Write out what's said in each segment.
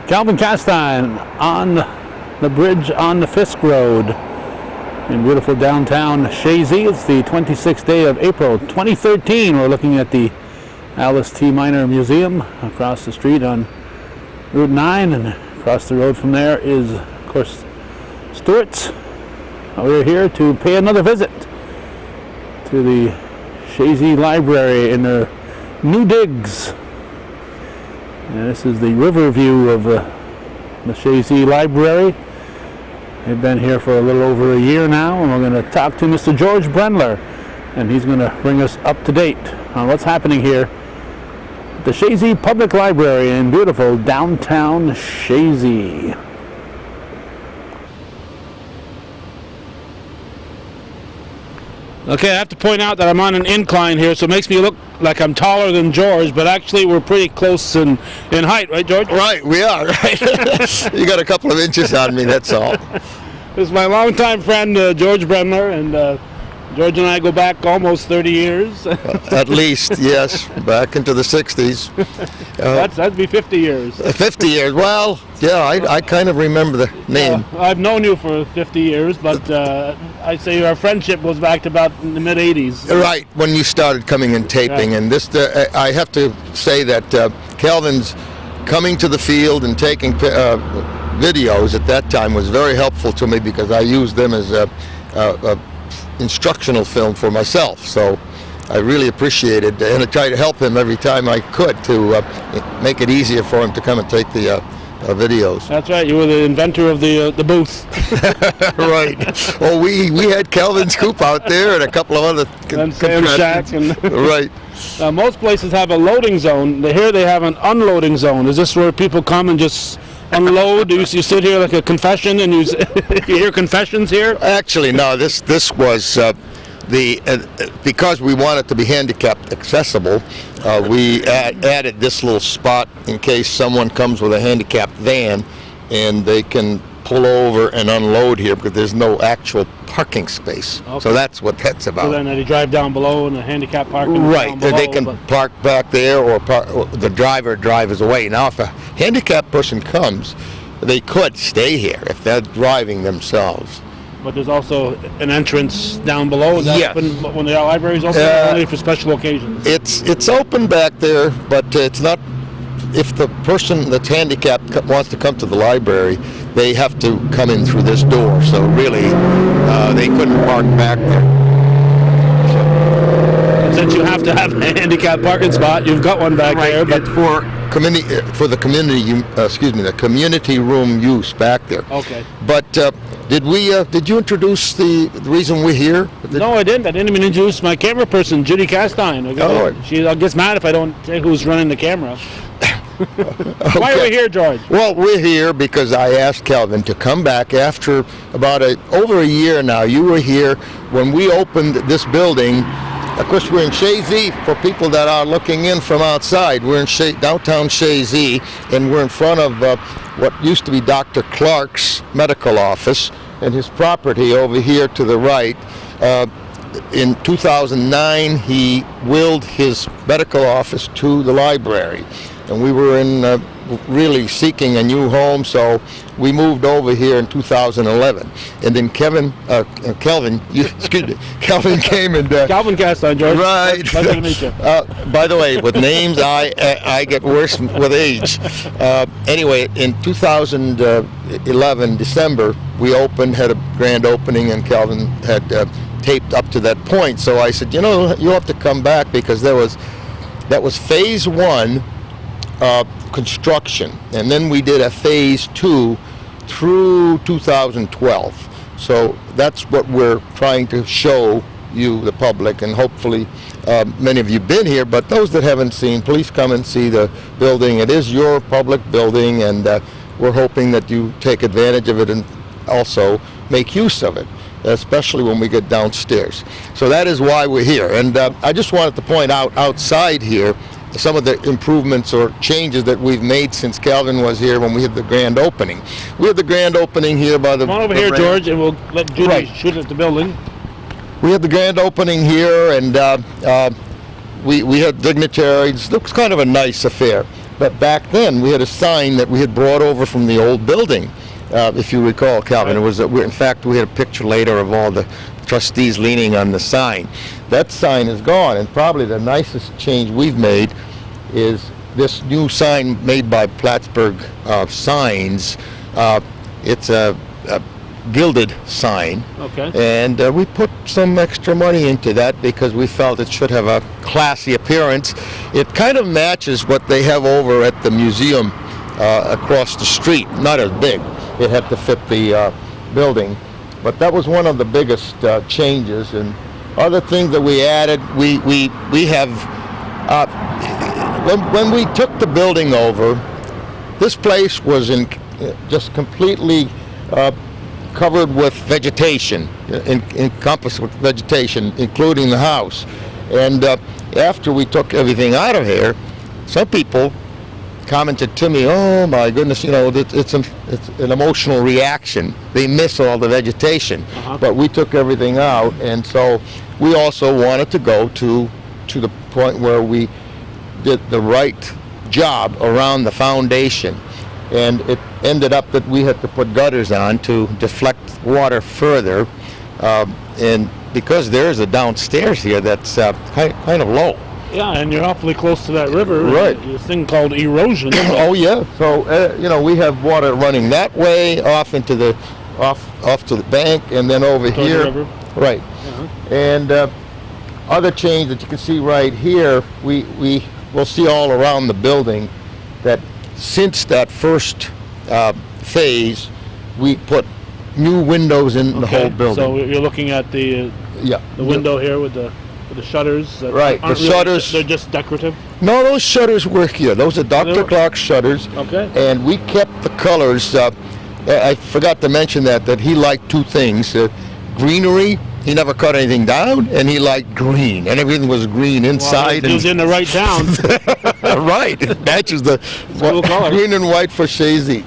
Calvin Castine on the bridge on the Fisk Road in beautiful downtown Chazy. It's the 26th day of April 2013. We're looking at the Alice T. Minor Museum across the street on Route 9, and across the road from there is, of course, Stewart's. We're here to pay another visit to the Chazy Library in their new digs. And this is the river view of the Chazy Library. They've been here for a little over a year now, and we're going to talk to Mr. George Brendler, and he's going to bring us up to date on what's happening here at the Chazy Public Library in beautiful downtown Chazy. Okay, I have to point out that I'm on an incline here, so it makes me look like I'm taller than George, but actually we're pretty close in height, right, George? Right, we are, right? You got a couple of inches on me, that's all. This is my longtime friend, George Brendler, and George and I go back almost 30 years. At least, yes, back into the 60s. That'd be 50 years. 50 years, well, yeah, I kind of remember the name. I've known you for 50 years, but I'd say our friendship goes back to about the mid-80s. Right, when you started coming and taping, and this, I have to say that Calvin's coming to the field and taking videos at that time was very helpful to me, because I used them as a instructional film for myself, so I really appreciated it, and I tried to help him every time I could to make it easier for him to come and take the videos. That's right, you were the inventor of the booth. Right. Well, we had Calvin's Coop out there and a couple of other and Sam Shack. And right. Most places have a loading zone. Here they have an unloading zone. Is this where people come and just unload? You sit here like a confession, and you hear confessions here? Actually, no. This was because we want it to be handicapped accessible. We added this little spot in case someone comes with a handicapped van, and they can pull over and unload here, because there's no actual parking space. Okay. So that's what that's about. So then they drive down below, and the handicap parking. Right. Down below, they can park back there, or the driver drives away. Now, if a handicapped person comes, they could stay here if they're driving themselves. But there's also an entrance down below. Is that open when the library's open, or only for special occasions? It's open back there, but it's not. If the person that's handicapped wants to come to the library, they have to come in through this door. So really, they couldn't park back there. So, since you have to have a handicapped parking spot, you've got one back there. But the community room use back there. Okay. But did you introduce the reason we're here? No, I didn't. I didn't even introduce my camera person, Judy Castine. She gets mad if I don't say who's running the camera. Okay. Why are we here, George? Well, we're here because I asked Calvin to come back after about over a year now. You were here when we opened this building. Of course, we're in Chazy. For people that are looking in from outside, we're in downtown Chazy, and we're in front of what used to be Dr. Clark's medical office, and his property over here to the right. In 2009, he willed his medical office to the library, and we were really seeking a new home, so we moved over here in 2011. And then Calvin came and Calvin Castine, George. Right. Pleasure to meet you. By the way, with names, I get worse with age. Anyway, in 2011 December, we had a grand opening, and Calvin had taped up to that point. So I said, you have to come back, because that was phase 1 construction, and then we did a phase 2 through 2012. So that's what we're trying to show you, the public, and hopefully many of you have been here, but those that haven't seen, please come and see the building. It is your public building, and we're hoping that you take advantage of it and also make use of it, especially when we get downstairs. So that is why we're here. And I just wanted to point out outside here some of the improvements or changes that we've made since Calvin was here when we had the grand opening. We had the grand opening here by the... Come on over here, George, and we'll let Judy shoot at the building. We had the grand opening here, and we had dignitaries. It was kind of a nice affair. But back then, we had a sign that we had brought over from the old building, if you recall, Calvin. It was, in fact, we had a picture later of all the trustees leaning on the sign. That sign is gone, and probably the nicest change we've made is this new sign made by Plattsburgh Signs. It's a gilded sign. Okay. And we put some extra money into that because we felt it should have a classy appearance. It kind of matches what they have over at the museum across the street. Not as big. It had to fit the building. But that was one of the biggest changes. And other things that we added, we have, when we took the building over, this place was just completely covered with vegetation, encompassed with vegetation, including the house. And after we took everything out of here, some people commented to me, "Oh my goodness, it's an emotional reaction. They miss all the vegetation." But we took everything out, and so we also wanted to go to the point where we did the right job around the foundation. And it ended up that we had to put gutters on to deflect water further, and because there's a downstairs here that's kind of low. Yeah, and you're awfully close to that river. Right. This thing called erosion. Oh yeah. So we have water running that way off into the off to the bank, and then over Toward here. the river. Right. And other change that you can see right here, we will see all around the building that since that first phase, we put new windows in the whole building. So you're looking at the window here with the shutters. That Right, the shutters. They're just decorative. No, those shutters were here. Those are Dr. Clark shutters. Okay. And we kept the colors. I forgot to mention that he liked two things: greenery. He never cut anything down, and he liked green, and everything was green inside. He was in the right town. Right, it matches the cool color. Green and white for Chazy.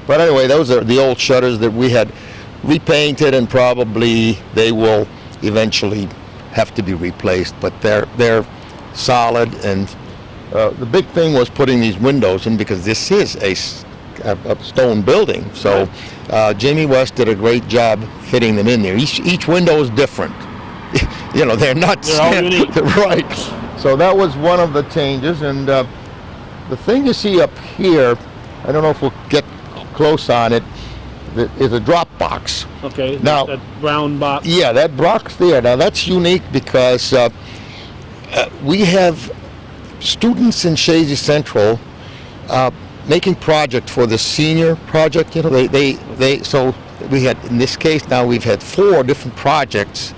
But anyway, those are the old shutters that we had repainted, and probably they will eventually have to be replaced. But they're solid, and the big thing was putting these windows in because this is a stone building. So Jamie West did a great job fitting them in there. Each window is different. They're not. They're all unique. Right. So that was one of the changes, and the thing you see up here, I don't know if we'll get close on it, is a drop box. Okay. Now that brown box. Yeah, that box there. Now that's unique because we have students in Chazy Central making project for the senior project. So we had, in this case now, we've had 4 different projects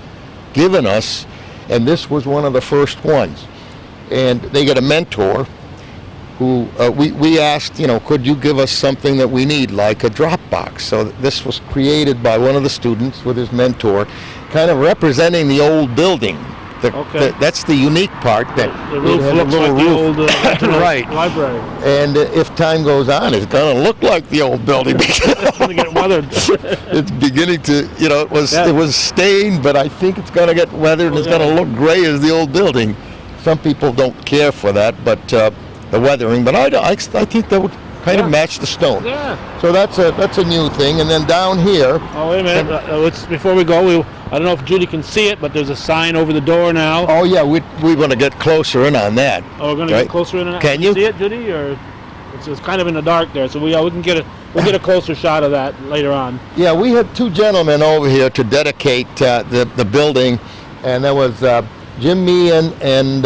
given us, and this was one of the first ones. And they get a mentor who we asked, could you give us something that we need, like a drop box? So this was created by one of the students with his mentor, kind of representing the old building. That's the unique part. That the roof looks like the old right. library. And if time goes on, it's going to look like the old building. It's going to get weathered. It's beginning to, it was stained, but I think it's going to get weathered, and it's going to look gray as the old building. Some people don't care for that, but the weathering. But I think that would kind of match the stone. Yeah. So that's a new thing. And then down here. Oh, wait a minute. Before we go, I don't know if Judy can see it, but there's a sign over the door now. Oh yeah, we want to get closer in on that. Oh, we're going to get closer in on that. Can you see it, Judy? Or it's kind of in the dark there, so we can get a closer shot of that later on. Yeah, we had 2 gentlemen over here to dedicate the building, and that was Jim Meehan and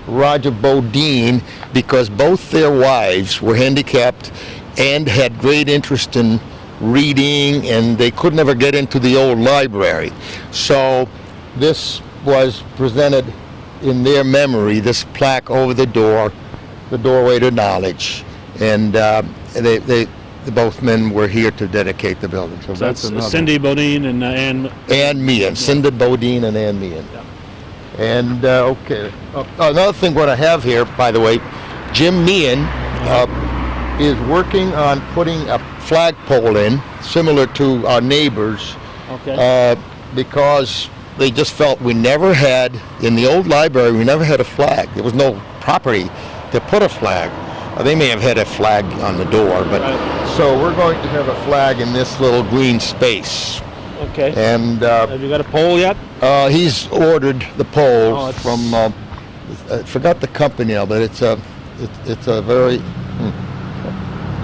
Roger Bodine, because both their wives were handicapped and had great interest in reading, and they could never get into the old library. So this was presented in their memory, this plaque over the door, the doorway to knowledge. And they both men were here to dedicate the building. So that's another. Cindy Bodine and Ann Meehan. Cindy Bodine and Ann Meehan. Yeah. And another thing what I have here, by the way, Jim Meehan is working on putting a flagpole in, similar to our neighbors, because they just felt we never had, in the old library, we never had a flag. There was no property to put a flag. They may have had a flag on the door, but so we're going to have a flag in this little green space. Okay. And have you got a pole yet? he's ordered the poles it's- from I forgot the company now, but it's a very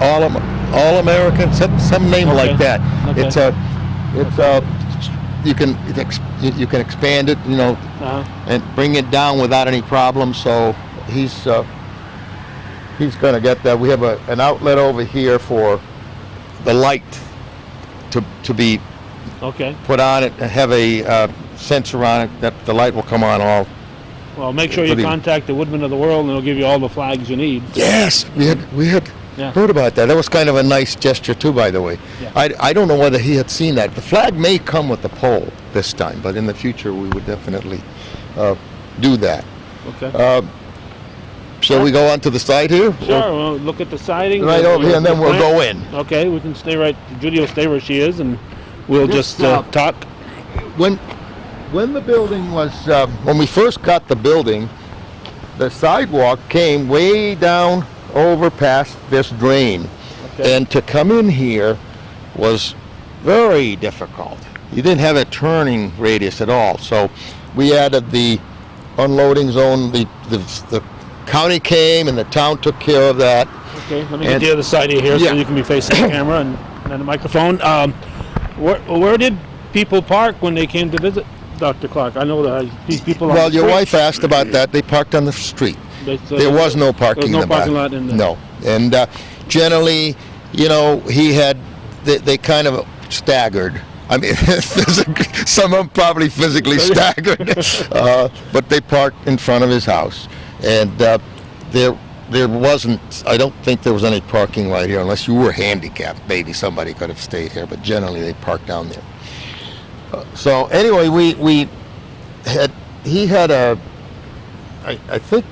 all American, some name like that. Okay. You can expand it, you know, and bring it down without any problem. So he's going to get that. We have an outlet over here for the light to be put on it, and have a sensor on it that the light will come on all. Well, make sure you contact the Woodman of the World, and they'll give you all the flags you need. Yes, we had heard about that. That was kind of a nice gesture too, by the way. Yeah. I don't know whether he had seen that. The flag may come with the pole this time, but in the future we would definitely do that. Okay. Shall we go on to the side here? Sure. We'll look at the siding. Right over here, and then we'll go in. Okay. We can stay right. Judy will stay where she is, and we'll just talk. When the building was, when we first got the building, the sidewalk came way down over past this drain. Okay. And to come in here was very difficult. You didn't have a turning radius at all. So we added the unloading zone. The county came and the town took care of that. Okay, let me get the other side of you here so you can be facing the camera and the microphone. Where did people park when they came to visit Dr. Clark? I know that these people on the Well, your street. wife asked about that. They parked on the street. There was no parking There was no in the back. parking lot in there. No. And generally, you know, they kind of staggered. I mean, some of them probably physically staggered, but they parked in front of his house. And there wasn't, I don't think there was any parking right here unless you were handicapped. Maybe somebody could have stayed here, but generally they parked down there. So anyway, he had I think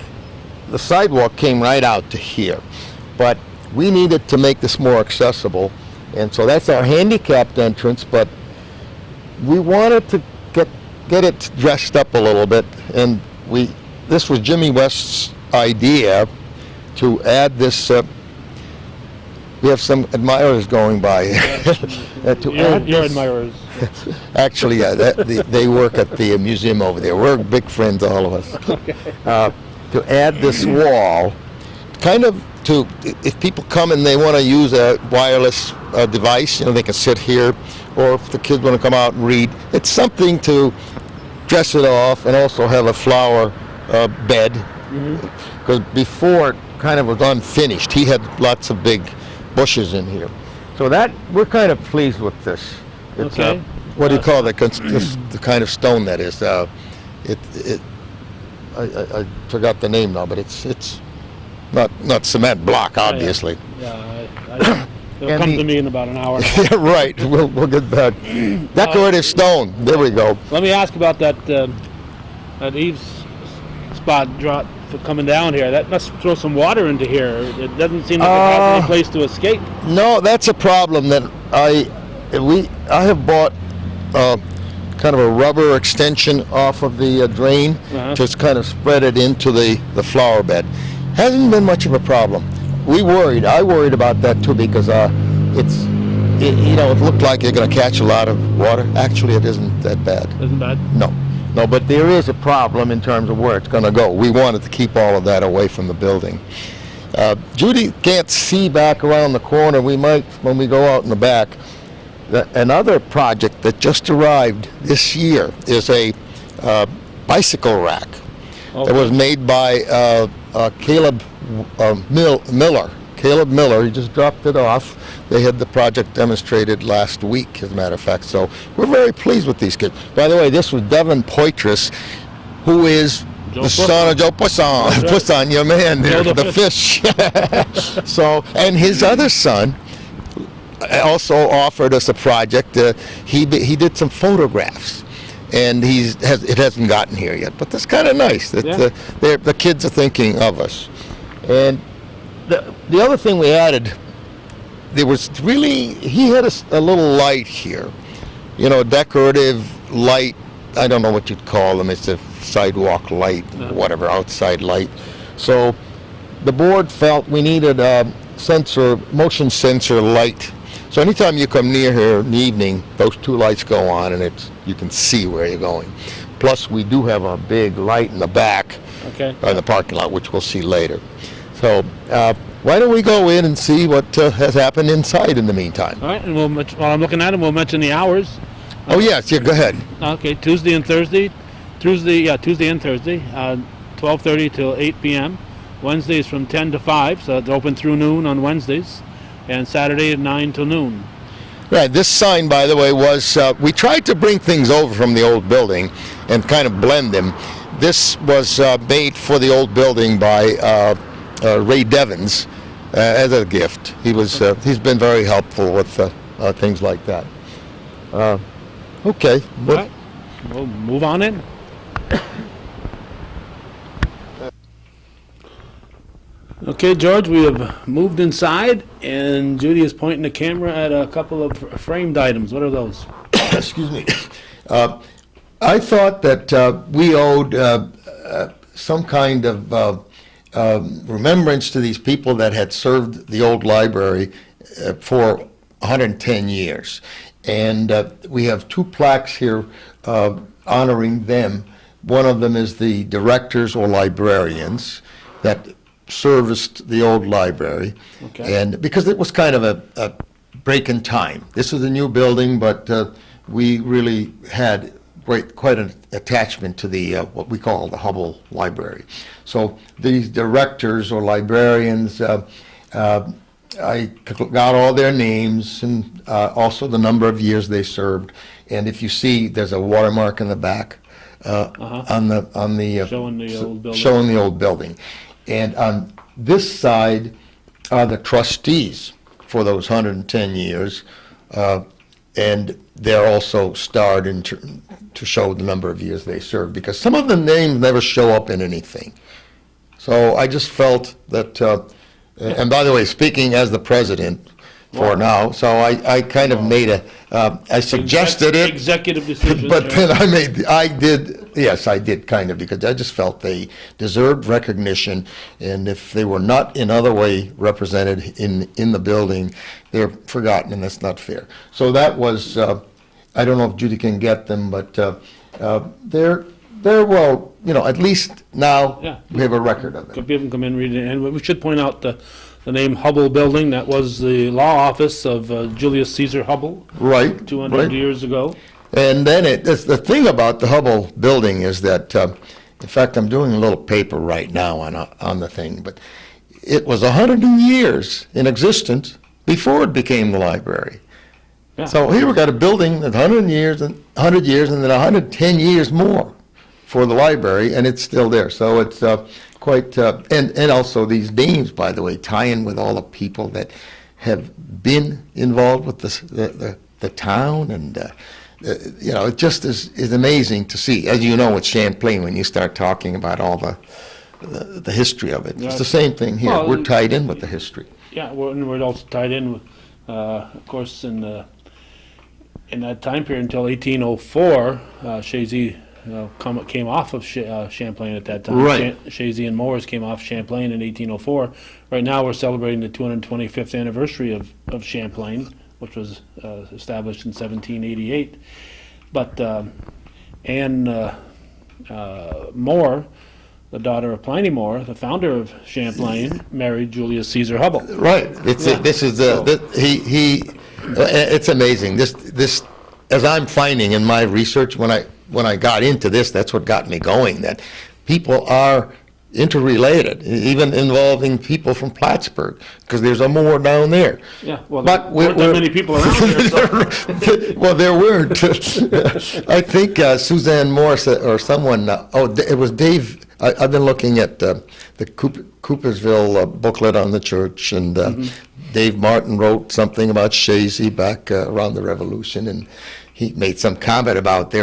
the sidewalk came right out to here, but we needed to make this more accessible, and so that's our handicapped entrance, but we wanted to get it dressed up a little bit, and this was Jimmy West's idea to add this. We have some admirers going by. Your admirers. Actually, they work at the museum over there. We're big friends, all of us. Okay. To add this wall, kind of if people come and they want to use a wireless device, you know, they can sit here, or if the kids want to come out and read, it's something to dress it off and also have a flower bed. Because before it kind of was unfinished, he had lots of big bushes in here. So that we're kind of pleased with this. It's, Okay. What do you call it? The kind of stone that is. I forgot the name now, but it's not cement block, obviously. Yeah, it'll come to me in about an hour. Yeah, right. We'll get that. Decorative stone. There we go. Let me ask about that eaves spot drop for coming down here. That must throw some water into here. It doesn't seem like it has any place to escape. No, that's a problem that I have bought kind of a rubber extension off of the drain to kind of spread it into the flower bed. Hasn't been much of a problem. I worried about that too, because it looked like you're going to catch a lot of water. Actually, it isn't that bad. Isn't bad? No, but there is a problem in terms of where it's going to go. We wanted to keep all of that away from the building. Judy can't see back around the corner. We might when we go out in the back. Another project that just arrived this year is a bicycle rack that was made by Caleb Miller. Caleb Miller, he just dropped it off. They had the project demonstrated last week, as a matter of fact. So we're very pleased with these kids. By the way, this was Devin Poitras, who is the son of Joe Poisson. Poisson, your man there, the fish. So, and his other son also offered us a project. He did some photographs, and it hasn't gotten here yet. But that's kind of nice that the kids are thinking of us. And the other thing we added, he had a little light here, a decorative light. I don't know what you'd call them. It's a sidewalk light, whatever, outside light. So the board felt we needed a motion sensor light. So anytime you come near here in the evening, those two lights go on, and you can see where you're going. Plus, we do have a big light in the back, Okay. in the parking lot, which we'll see later. So why don't we go in and see what has happened inside in the meantime? All right, and while I'm looking at them, we'll mention the hours. Oh yes, yeah, go ahead. Okay, Tuesday and Thursday, Tuesday and Thursday, 12:30 till 8 p.m. Wednesdays from 10 to 5, so it's open through noon on Wednesdays, and Saturday at 9 till noon. Right, this sign, by the way, was, we tried to bring things over from the old building and kind of blend them. This was made for the old building by Ray Devins as a gift. He's been very helpful with things like that. Okay. All right, we'll move on in. Okay, George, we have moved inside, and Judy is pointing the camera at a couple of framed items. What are those? Excuse me. I thought that we owed some kind of remembrance to these people that had served the old library for 110 years. And we have two plaques here honoring them. One of them is the directors or librarians that serviced the old library. Okay. And because it was kind of a break in time. This is a new building, but we really had quite an attachment to the what we call the Hubble Library. So these directors or librarians, I got all their names and also the number of years they served. And if you see, there's a watermark in the back on the Showing the old building. showing the old building. And on this side are the trustees for those 110 years, and they're also starred to show the number of years they served, because some of the names never show up in anything. So I just felt that, and by the way, speaking as the president for now, so I kind of made I suggested it. Executive decision. But then I did kind of, because I just felt they deserved recognition, and if they were not in other way represented in the building, they're forgotten, and that's not fair. So that was, I don't know if Judy can get them, but they're well, at least now we have a record of it. Could people come in and read it? And we should point out the name Hubble Building. That was the law office of Julius Caesar Hubble. Right. 200 right. years ago. And then the thing about the Hubble building is that, in fact, I'm doing a little paper right now on the thing, but it was 100 years in existence before it became the library. Yeah. So here we got a building that's 100 years, and then 110 years more for the library, and it's still there. So it's quite, and also these names, by the way, tie in with all the people that have been involved with the town, and it just is amazing to see. As you know, with Champlain, when you start talking about all the history of it, it's the same thing here. Well, we're tied in with the history. Yeah, we're also tied in with, of course, in that time period until 1804, Chazy came off of Champlain at that time. Right. Chazy and Moores came off Champlain in 1804. Right now we're celebrating the 225th anniversary of Champlain, which was established in 1788. But Anne Moore, the daughter of Pliny Moore, the founder of Champlain, married Julius Caesar Hubble. Right. It's amazing. This, as I'm finding in my research, when I got into this, that's what got me going. That people are interrelated, even involving people from Plattsburgh, because there's a Moore down there. Yeah, well, but there weren't many people around here. So. Well, there weren't. I think Suzanne Morse or someone. It was Dave. I've been looking at the Coopersville booklet on the church, and Dave Martin wrote something about Chazy back around the Revolution, and he made some comment about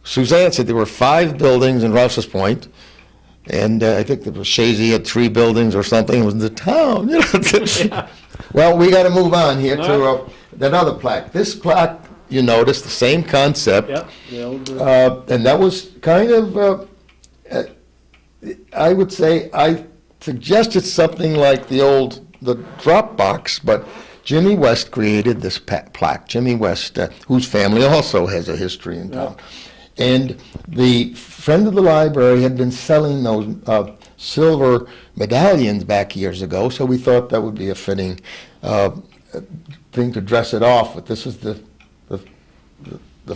Suzanne said there were 5 buildings in Rouse's Point, and I think there was Chazy had 3 buildings or something. It was in the town. Yeah. Well, we got to move on here to that other plaque. This plaque, you notice, the same concept. Yeah. And that was kind of, I would say, I suggested something like the Dropbox, but Jimmy West created this plaque. Jimmy West, whose family also has a history in town. And the friend of the library had been selling those silver medallions back years ago, so we thought that would be a fitting thing to dress it off with. This is the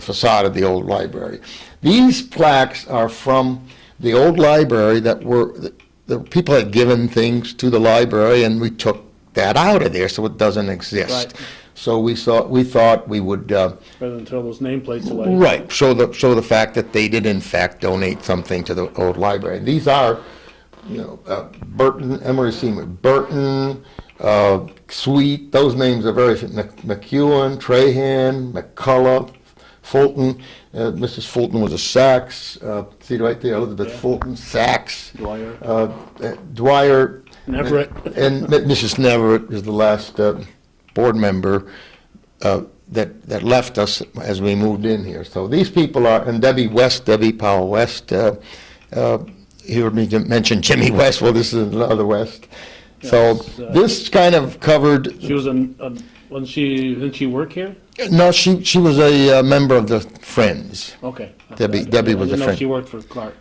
facade of the old library. These plaques are from the old library that the people had given things to the library, and we took that out of there so it doesn't exist. Right. So we thought we would Rather than throw those nameplates away. right show the fact that they did in fact donate something to the old library. These are, Burton, Emory Seymour, Burton, Sweet. Those names are very McEwen, Trahan, McCullough, Fulton. Mrs. Fulton was a Sachs. See right there, Elizabeth Fulton, Sachs. Dwyer. Dwyer. Neverett. And Mrs. Neverett is the last board member that left us as we moved in here. So these people are, and Debbie Powell West. You heard me mention Jimmy West. Well, this is another West. So this kind of covered. She was didn't she work here? No, she was a member of the Friends. Okay. Debbie was a friend. She worked for Clark.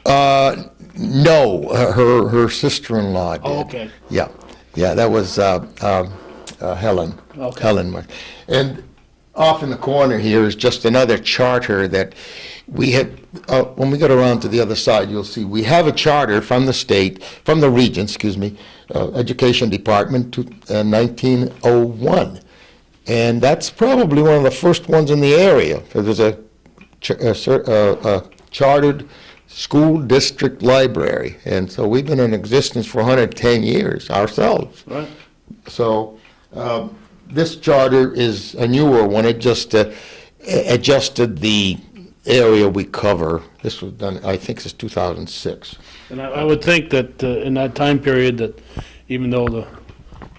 No, her sister-in-law did. Oh, okay. Yeah, that was Helen. Okay. Helen. And off in the corner here is just another charter that we had. When we get around to the other side, you'll see we have a charter from the state, from the region, Education Department to 1901. And that's probably one of the first ones in the area. There's a chartered school district library, and so we've been in existence for 110 years ourselves. Right. So this charter is a newer one. It just adjusted the area we cover. This was done, I think, since 2006. And I would think that in that time period, that even though you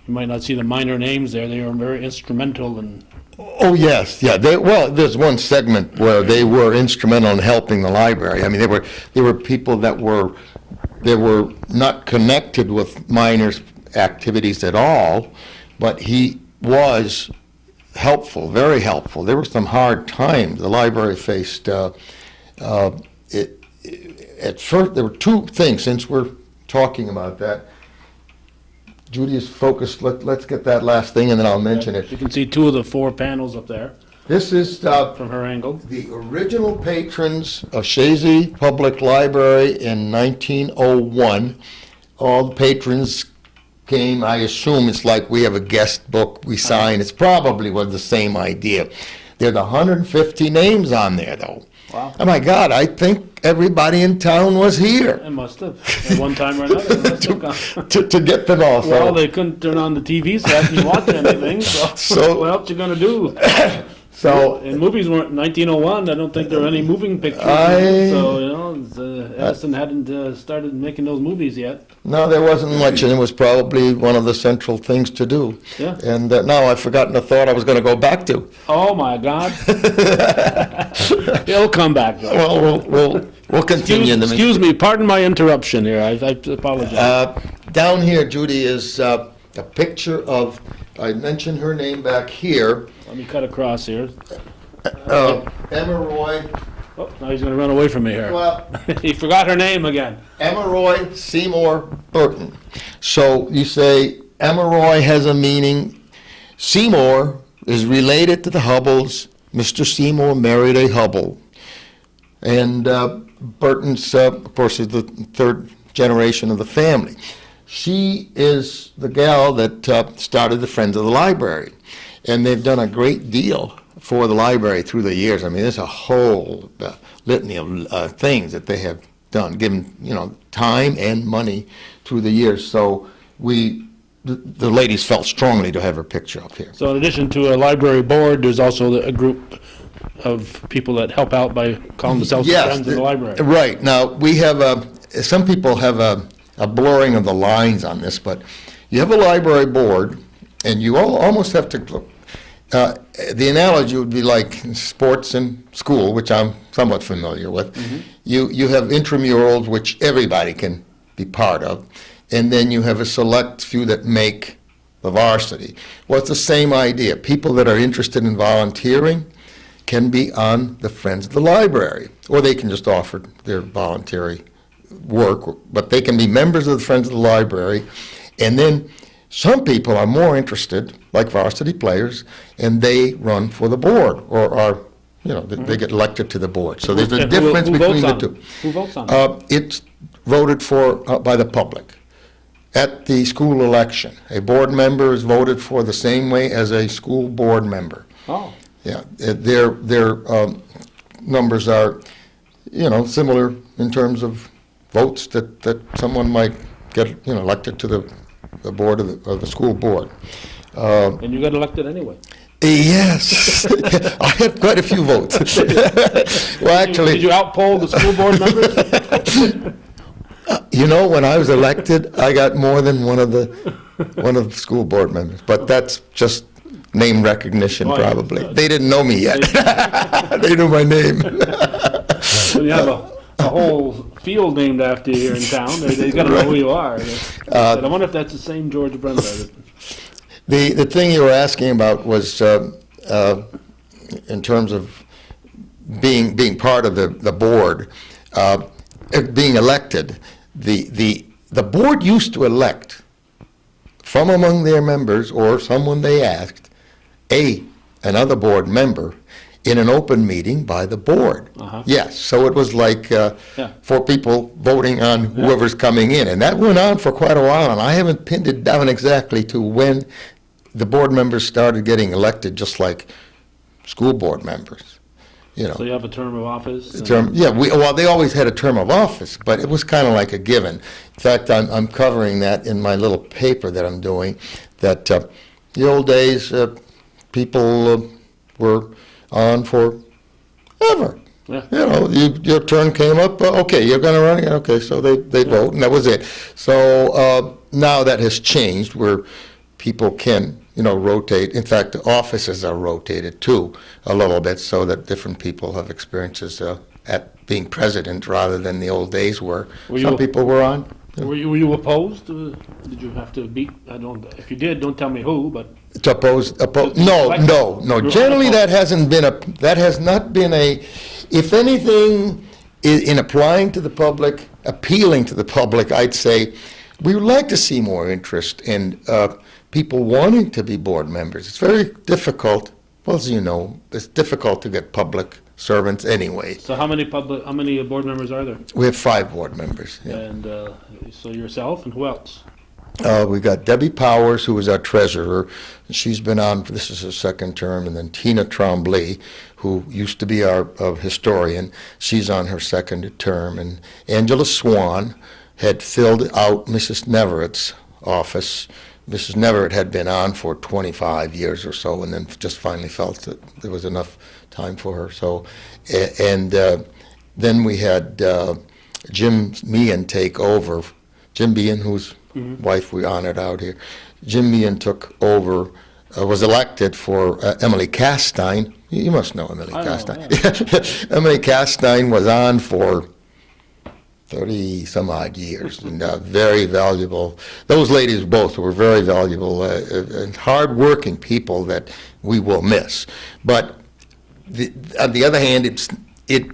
might not see the minor names there, they were very instrumental in. Oh, yes, yeah. There's one segment where they were instrumental in helping the library. I mean, they were people that were not connected with miners' activities at all, but he was helpful, very helpful. There were some hard times the library faced. At first, there were two things, since we're talking about that. Judy is focused. Let's get that last thing, and then I'll mention it. You can see two of the four panels up there This is from her angle. the original patrons of Chazy Public Library in 1901. All the patrons came. I assume it's like we have a guest book we sign. It's probably was the same idea. There's 150 names on there, though. Wow. Oh my God, I think everybody in town was here It must have. At one time or another. It must have gone. to get them all. So- Well, they couldn't turn on the TV set and watch anything, so what else you gonna do? So And movies weren't, 1901, I don't think there were any moving pictures. So, Edison hadn't started making those movies yet. no, there wasn't much, and it was probably one of the central things to do. Yeah. And now I've forgotten the thought I was going to go back to. Oh, my God. It'll come back, though. Well, we'll continue. Excuse me, pardon my interruption here, I apologize. Down here, Judy, is a picture of, I mentioned her name back here, Let me cut across here. Emma Roy. Oh, now he's gonna run away from me here. Well, He forgot her name again. Emma Roy Seymour Burton. So you say Emma Roy has a meaning. Seymour is related to the Hubbles. Mr. Seymour married a Hubble. And Burton's, of course, is the third generation of the family. She is the gal that started the Friends of the Library. And they've done a great deal for the library through the years. I mean, there's a whole litany of things that they have done, given time and money through the years. So the ladies felt strongly to have her picture up here. So in addition to a library board, there's also a group of people that help out by calling themselves the Friends of the Library. Right. Now, we have some people have a blurring of the lines on this, but you have a library board, and you almost have to the analogy would be like sports in school, which I'm somewhat familiar with. Mm-hmm. You have intramurals, which everybody can be part of. and then you have a select few that make the varsity. Well, it's the same idea. People that are interested in volunteering can be on the Friends of the Library, or they can just offer their voluntary work, but they can be members of the Friends of the Library. And then some people are more interested, like varsity players, and they run for the board, or are, they get elected to the board. So there's a difference between the two. Who votes on it? It's voted for by the public. At the school election, a board member is voted for the same way as a school board member. Oh. Yeah, their numbers are, similar in terms of votes that someone might get, elected to the board of the school board. And you got elected anyway. Yes, I had quite a few votes. Well, actually, did you outpoll the school board members? When I was elected, I got more than one of the school board members, but that's just name recognition, probably. They didn't know me yet. They knew my name. When you have a whole field named after you here in town, they got to know who you are. I wonder if that's the same George Brendler. The thing you were asking about was in terms of being part of the board, being elected. The board used to elect from among their members, or someone they asked, another board member in an open meeting by the board. Uh-huh. Yes, so it was like for people voting on whoever's coming in. And that went on for quite a while, and I haven't pinned it down exactly to when the board members started getting elected, just like school board members. So you have a term of office? They always had a term of office, but it was kind of like a given. In fact, I'm covering that in my little paper that I'm doing, that the old days, people were on forever. Yeah. Your turn came up, okay, you're going to run again, okay, so they vote, and that was it. So now that has changed, where people can, rotate. In fact, the offices are rotated too a little bit, so that different people have experiences at being president rather than the old days where some people were on. Were you opposed? Did you have to beat? If you did, don't tell me who. But to oppose? No. Generally, that has not been a. If anything, in applying to the public, appealing to the public, I'd say we would like to see more interest in people wanting to be board members. It's very difficult. Well, as you know, it's difficult to get public servants anyway. So how many board members are there? We have 5 board members. Yeah. And so yourself and who else? We got Debbie Powers, who is our treasurer. She's been on, this is her second term, and then Tina Trombley, who used to be our historian. She's on her second term. And Angela Swan had filled out Mrs. Neverett's office. Mrs. Neverett had been on for 25 years or so, and then just finally felt that there was enough time for her. So, and then we had Jim Meehan take over. Jim Meehan, whose wife we honored out here. Jim Meehan took over, was elected for Emily Castine. You must know Emily Castine. Yeah. Emily Castine was on for 30 some odd years, and very valuable. Those ladies both were very valuable and hard-working people that we will miss. But on the other hand,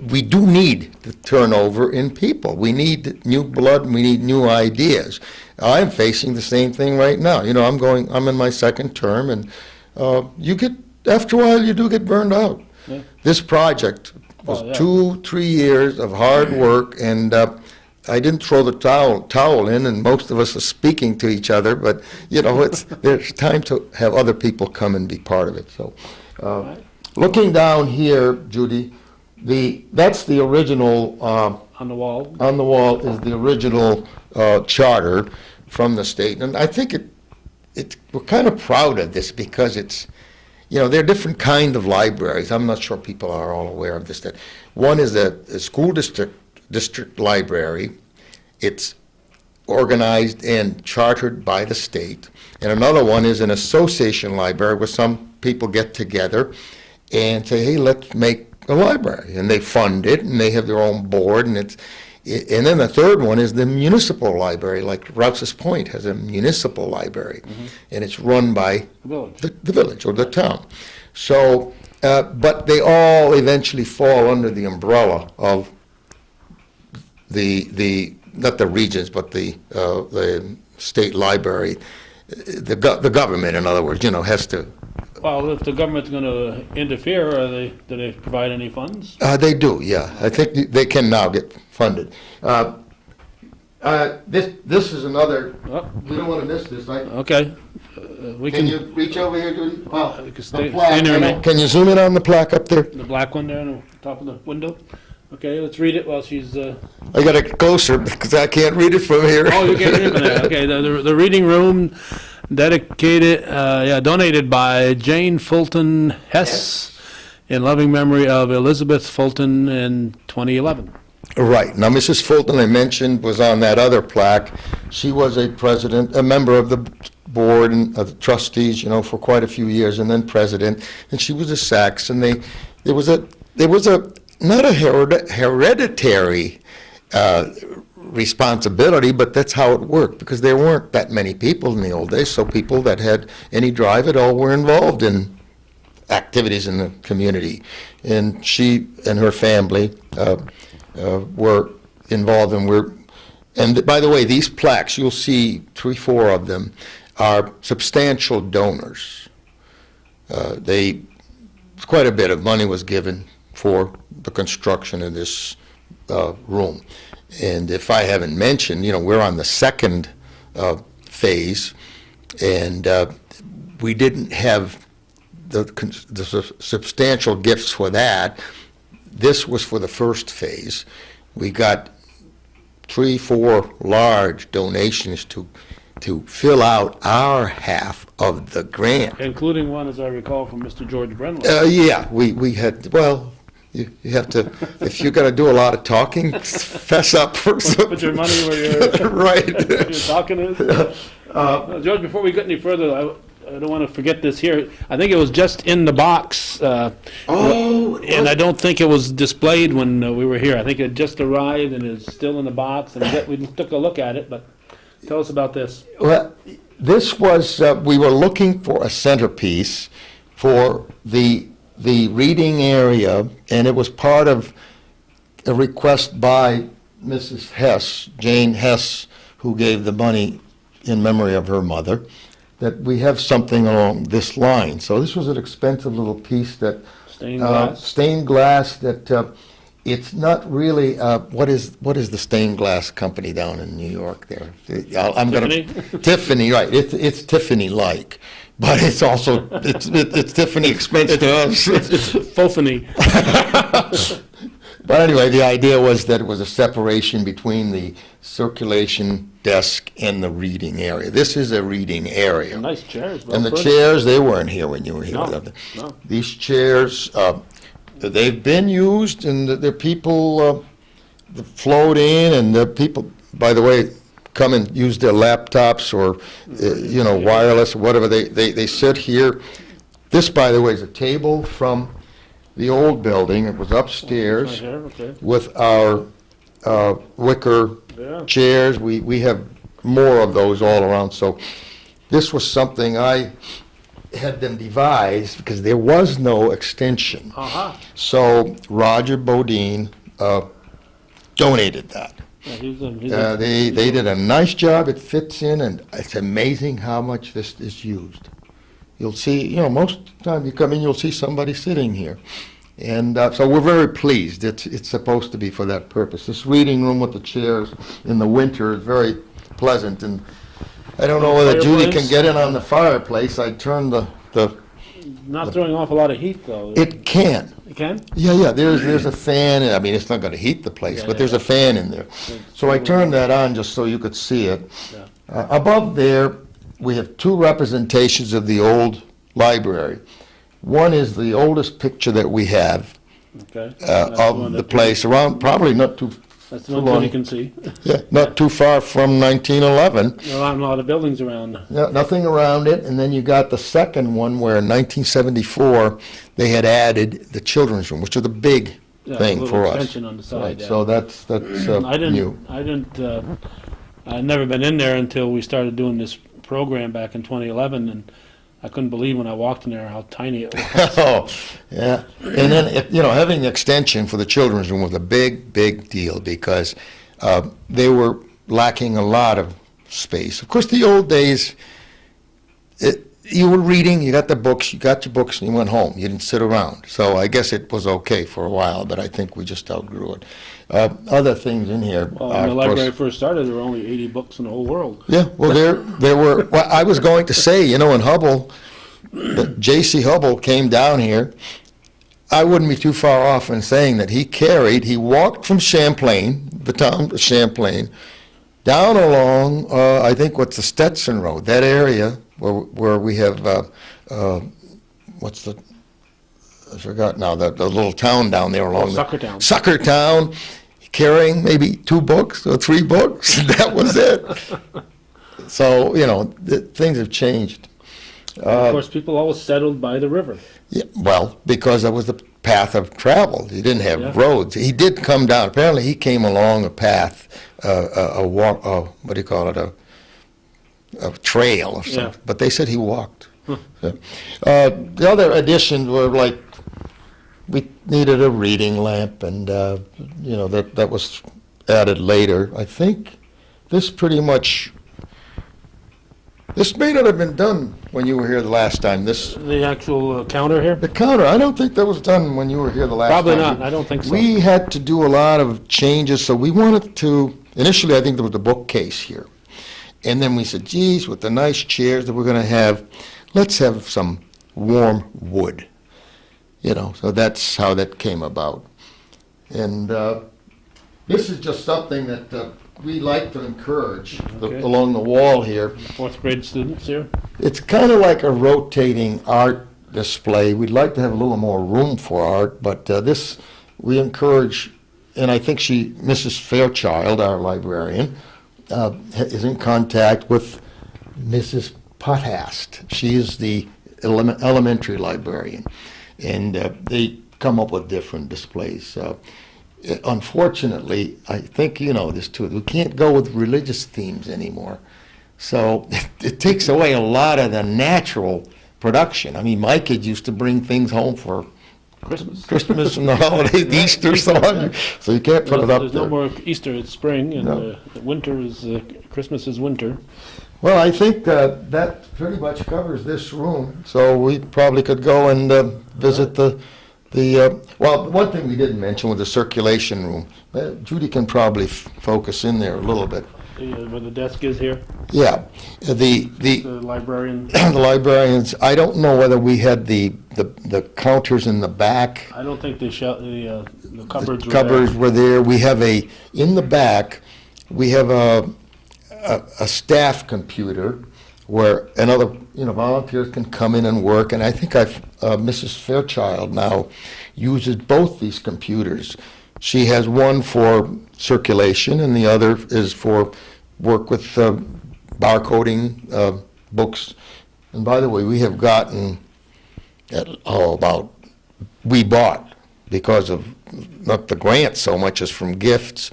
we do need the turnover in people. We need new blood, and we need new ideas. I'm facing the same thing right now. I'm in my second term, and after a while, you do get burned out. Yeah. This project was 2-3 years of hard work, and I didn't throw the towel in, and most of us are speaking to each other, but there's time to have other people come and be part of it. So, looking down here, Judy, that's the original on the wall. On the wall is the original charter from the state, and I think we're kind of proud of this because it's. There are different kind of libraries. I'm not sure people are all aware of this. That one is a school district library. It's organized and chartered by the state. And another one is an association library where some people get together and say, hey, let's make a library. And they fund it, and they have their own board, and And then the third one is the municipal library, like Rouse's Point has a municipal library, and it's run by the village or the town. So, but they all eventually fall under the umbrella of the not the regions, but the state library, the government, in other words, has to. Well, if the government's going to interfere, do they provide any funds? They do, yeah. I think they can now get funded. This is another. Oh. We don't want to miss this, right? Okay. We Can can. you reach over here, Judy? Oh, can the stay plaque. near me. Can you zoom in on the plaque up there? The black one there on the top of the window. Okay, let's read it while she's. I got it closer because I can't read it from here. Oh, you can't read it from there. Okay, the reading room, donated by Jane Fulton Hess, in loving memory of Elizabeth Fulton in 2011. Right. Now, Mrs. Fulton, I mentioned, was on that other plaque. She was a member of the board and of the trustees, for quite a few years, and then president. And she was a Saxon. There was not a hereditary responsibility, but that's how it worked, because there weren't that many people in the old days. So people that had any drive at all were involved in activities in the community, and she and her family were involved, and by the way, these plaques, you'll see 3-4 of them, are substantial donors. Quite a bit of money was given for the construction of this room. And if I haven't mentioned, we're on the second phase, and we didn't have the substantial gifts for that. This was for the first phase. We got 3-4 large donations to fill out our half of the grant. Including one, as I recall, from Mr. George Brendler. Yeah, we had, well, you have to, if you're going to do a lot of talking, fess up for some. Put your money where your right. your talking is. George, before we get any further, I don't want to forget this here. I think it was just in the box. And I don't think it was displayed when we were here. I think it just arrived and is still in the box. And we took a look at it, but tell us about this. Well, this was, we were looking for a centerpiece for the reading area, and it was part of a request by Mrs. Hess, Jane Hess, who gave the money in memory of her mother, that we have something along this line. So this was an expensive little piece that stained glass that it's not really what is the stained glass company down in New York there? Tiffany? Tiffany, right? It's Tiffany like, but it's also it's Tiffany expense to us. It's Fulfany. But anyway, the idea was that it was a separation between the circulation desk and the reading area. This is a reading area. Nice chairs. And the chairs, they weren't here when you were here. No. These chairs, they've been used, and the people float in, and the people, by the way, come and use their laptops or, wireless, or whatever. They sit here. This, by the way, is a table from the old building. It was upstairs with our wicker chairs. We have more of those all around. So this was something I had them devised because there was no extension. So Roger Bodine donated that. They did a nice job. It fits in, and it's amazing how much this is used. You'll see, most of the time you come in, you'll see somebody sitting here. And so we're very pleased. It's supposed to be for that purpose. This reading room with the chairs in the winter is very pleasant. And I don't know whether Judy can get in on the fireplace. I turned the Not throwing off a lot of heat, though. It can. It can? Yeah. There's a fan. I mean, it's not going to heat the place, but there's a fan in there. So I turned that on just so you could see it. Above there, we have two representations of the old library. One is the oldest picture that we have of the place, around probably not too. That's the one you can see. Yeah, not too far from 1911. There aren't a lot of buildings around. No, nothing around it. And then you got the second one where in 1974 they had added the children's room, which was a big Yeah, a thing little for us. extension on the side, Right, yeah. so that's new. I'd never been in there until we started doing this program back in 2011, and I couldn't believe when I walked in there how tiny it was. Oh, yeah. And then, having the extension for the children's room was a big, big deal because they were lacking a lot of space. Of course, the old days, you were reading, you got your books, and you went home. You didn't sit around. So I guess it was okay for a while, but I think we just outgrew it. Other things in here. Well, when the library first started, there were only 80 books in the whole world. Yeah, well, there were. Well, I was going to say, in Hubble, J.C. Hubble came down here. I wouldn't be too far off in saying that he walked from Champlain, the town of Champlain, down along, I think what's the Stetson Road, that area where we have, I forgot now, the little town down there along Suckertown. Suckertown, carrying maybe 2 books or 3 books. That was it. So, things have changed. Of course, people always settled by the river. Yeah, well, because that was the path of travel. He didn't have roads. He did come down. Apparently, he came along a path, a walk, what do you call it, a trail or something. Yeah. But they said he walked. So, the other additions were like, we needed a reading lamp, and that was added later. I think this may not have been done when you were here the last time. The actual counter here? The counter, I don't think that was done when you were here the last Probably time. not. I don't think so. We had to do a lot of changes, so we wanted to, initially I think there was a bookcase here. And then we said, geez, with the nice chairs that we're going to have, let's have some warm wood. So that's how that came about. And this is just something that we like to encourage along the wall here. 4th grade students here? It's kind of like a rotating art display. We'd like to have a little more room for art, but this we encourage, and I think Mrs. Fairchild, our librarian, is in contact with Mrs. Pothast. She is the elementary librarian, and they come up with different displays. Unfortunately, I think you know this too, we can't go with religious themes anymore. So it takes away a lot of the natural production. I mean, my kids used to bring things home for Christmas and the holidays, Easter, so on. So you can't put it up there. There's no more Easter, it's spring, and winter is, Christmas is winter. Well, I think that pretty much covers this room, so we probably could go and visit well, one thing we didn't mention was the circulation room. Judy can probably focus in there a little bit. Where the desk is here? Yeah. The librarian. The librarians, I don't know whether we had the counters in the back. I don't think the cupboards were there. We have in the back, we have a staff computer where another volunteers can come in and work, and I think Mrs. Fairchild now uses both these computers. She has one for circulation, and the other is for work with barcoding books. And by the way, we have gotten we bought, because of not the grant so much as from gifts,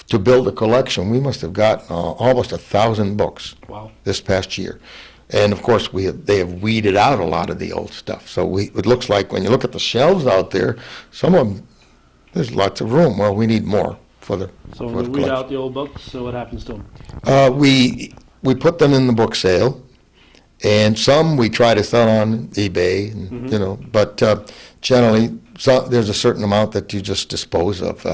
to build a collection. We must have gotten almost 1,000 books. Wow. This past year. And of course, they have weeded out a lot of the old stuff. So it looks like when you look at the shelves out there, some of them, there's lots of room. Well, we need more for the So for we the weed collection. out the old books, so what happens to them? We put them in the book sale, and some we try to sell on eBay, and, but generally there's a certain amount that you just dispose of.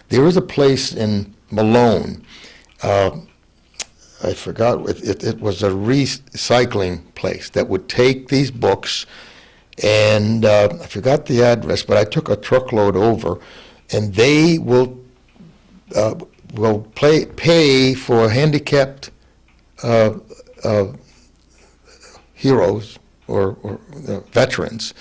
There is a place in Malone, I forgot, it was a recycling place that would take these books, and I forgot the address, but I took a truckload over, and they will pay for handicapped heroes or veterans,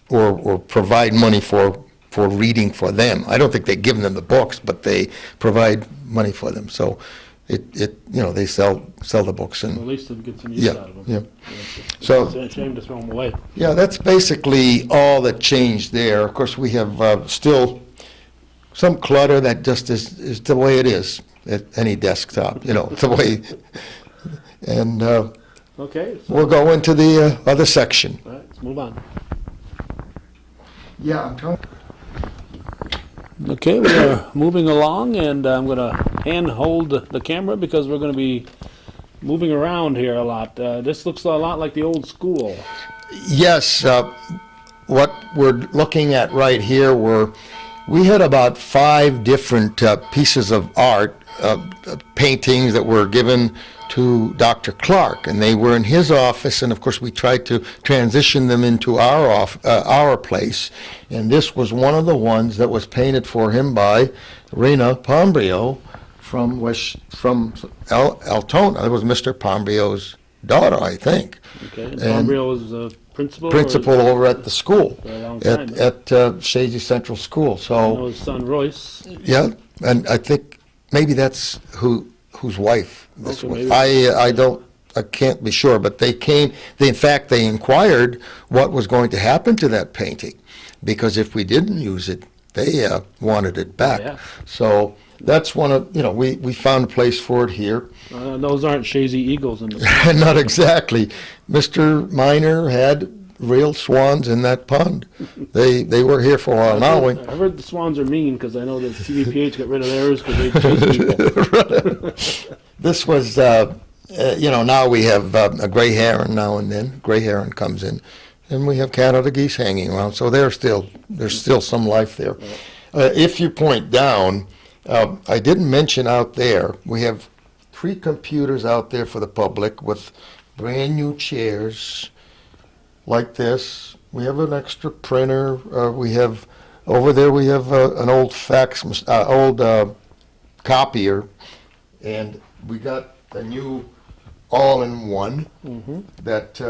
or provide money for reading for them. I don't think they give them the books, but they provide money for them. So they sell the books, At and least to get some use yeah, out of them. yeah. It's So- a shame to throw them away. Yeah, that's basically all that changed there. Of course, we have still some clutter that just is the way it is at any desktop, the way. And Okay, so, we'll go into the other section. all right, let's move on. Yeah, I'm trying. Okay, we are moving along, and I'm going to hand hold the camera because we're going to be moving around here a lot. This looks a lot like the old school. Yes, what we're looking at right here we had about 5 different pieces of art, paintings that were given to Dr. Clark, and they were in his office, and of course we tried to transition them into our place, and this was one of the ones that was painted for him by Rena Pombrio from Altona. It was Mr. Pombrio's daughter, I think. Okay, and And- Pombrio was the principal? Principal over at the school, For a long time, at Chazy Central School. I So, know his son Royce. yeah, and I think maybe that's whose wife this Okay, was. maybe. I can't be sure, but they in fact, they inquired what was going to happen to that painting, because if we didn't use it, they wanted it back. Yeah. So that's one of, we found a place for it here. Those aren't Chazy Eagles in the Not exactly. Mr. Miner had real swans in that pond. They were here for a while. Now we, I heard the swans are mean because I know the CVPH got rid of theirs because they chase people. this was, now we have a gray heron now and then. Gray heron comes in, and we have Canada geese hanging around. So there's still some life there. If you point down, I didn't mention out there, we have 3 computers out there for the public with brand new chairs like this. We have an extra printer. We have over there. We have an old copier, and we got a new all-in-one that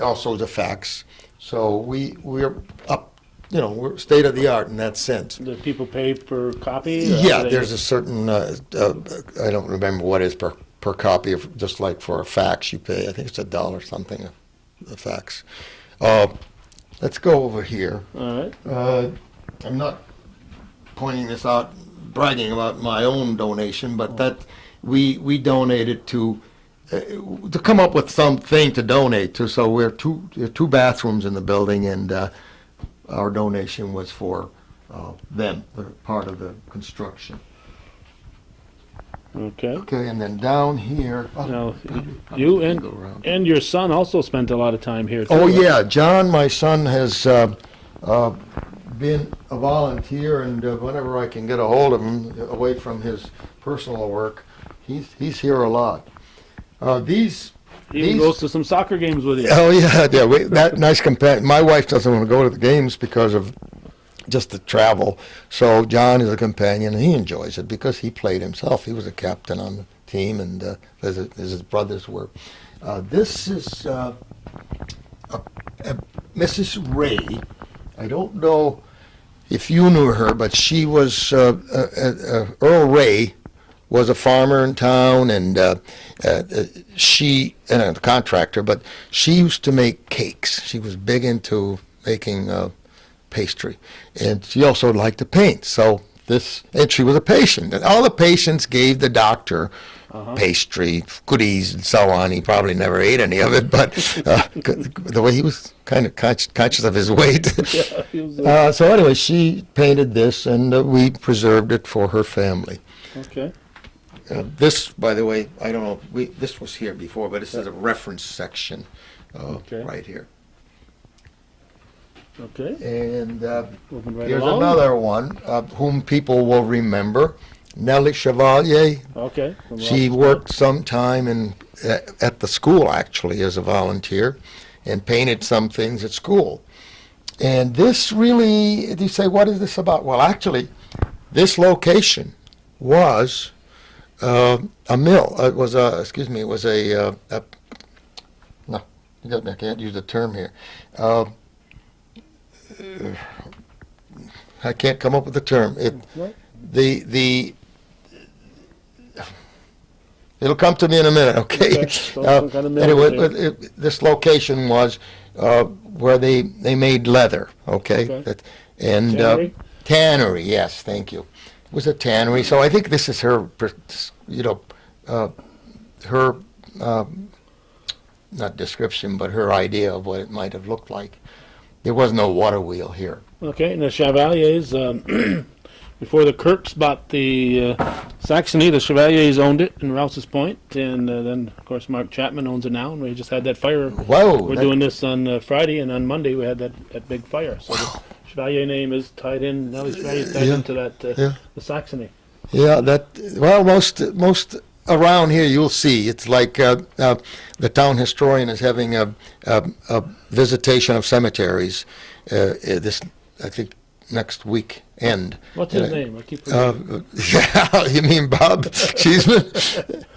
also is a fax. So we're up. We're state of the art in that sense. Do people pay per copy? Or Yeah, do they- there's a certain, I don't remember what it is per copy, just like for a fax you pay, I think it's $1 something, a fax. Let's go over here. All right. I'm not pointing this out, bragging about my own donation, but that we donated to come up with something to donate to, so we're there are 2 bathrooms in the building, and our donation was for them, they're part of the construction. Okay. Okay, and then down here. Now, you and your son also spent a lot of time here, too. Oh, right? yeah, John, my son, has been a volunteer, and whenever I can get a hold of him, away from his personal work, he's here a lot. He even goes to some soccer games with you. Oh, yeah, that nice companion. My wife doesn't want to go to the games because of just the travel. So John is a companion, and he enjoys it because he played himself. He was a captain on the team, and as his brothers were. This is Mrs. Ray. I don't know if you knew her, but she was Earl Ray was a farmer in town, and she, and a contractor, but she used to make cakes. She was big into making pastry, and she also liked to paint. So and she was a patient, and all the patients gave the doctor pastry, goodies, and so on. He probably never ate any of it, but the way he was kind of conscious of his weight. Yeah, he was, So anyway, she painted this, and we preserved it for her family. okay. This, by the way, I don't know, this was here before, but this is a reference section Okay. right here. Okay. And Moving right here's along. another one whom people will remember, Nellie Chevalier. Okay. She worked some time at the school, actually, as a volunteer, and painted some things at school. And this really, you say, what is this about? Well, actually, this location was a mill. It was a, no, I can't use the term here. I can't come up with the term. What? It'll come to me in a minute, okay? Okay, so some kind of mill Anyway, there. this location was where they made leather, okay? Okay. And Tannery? tannery, yes, thank you. It was a tannery, so I think this is her, you know, her, not description, but her idea of what it might have looked like. There was no water wheel here. Okay, and the Chevaliers, before the Kirks bought the Saxony, the Chevaliers owned it in Rouse's Point, and then, of course, Mark Chapman owns it now, and we just had that fire. Whoa! We're doing this on Friday, and on Monday we had that big fire. So the Chevalier name is tied in, now the Chevalier is tied into that, the Saxony. Yeah, well, most around here you'll see. It's like the town historian is having a visitation of cemeteries this, I think, next week end. What's his name? I keep forgetting. Yeah, you mean Bob Cheeseman?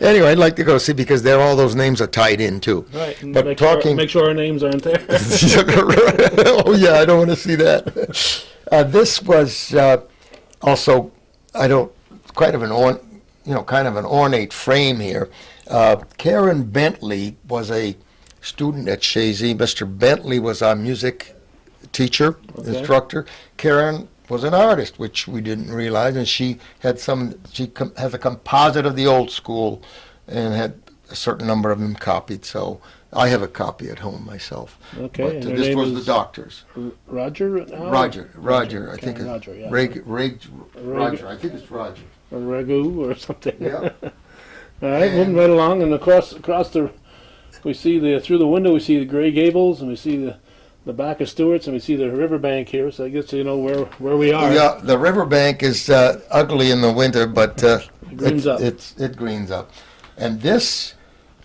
Anyway, I'd like to go see because all those names are tied in too. Right, and But make sure our names aren't there. Oh yeah, I don't want to see that. This was also, kind of an ornate frame here. Karen Bentley was a student at Chazy. Mr. Bentley was our music teacher, instructor. Karen was an artist, which we didn't realize, and she has a composite of the old school and had a certain number of them copied, so I have a copy at home myself. Okay, But and her this name was the is doctor's. Roger? Roger, I think it's Roger, yeah. Roger, I think it's Roger. Or Ragu or something. Yeah. All right, moving right along, and across we see through the window we see the Gray Gables, and we see the back of Stewart's, and we see the riverbank here. So I guess you know where we are. Yeah, the riverbank is ugly in the winter, but It greens up. it greens up. And this,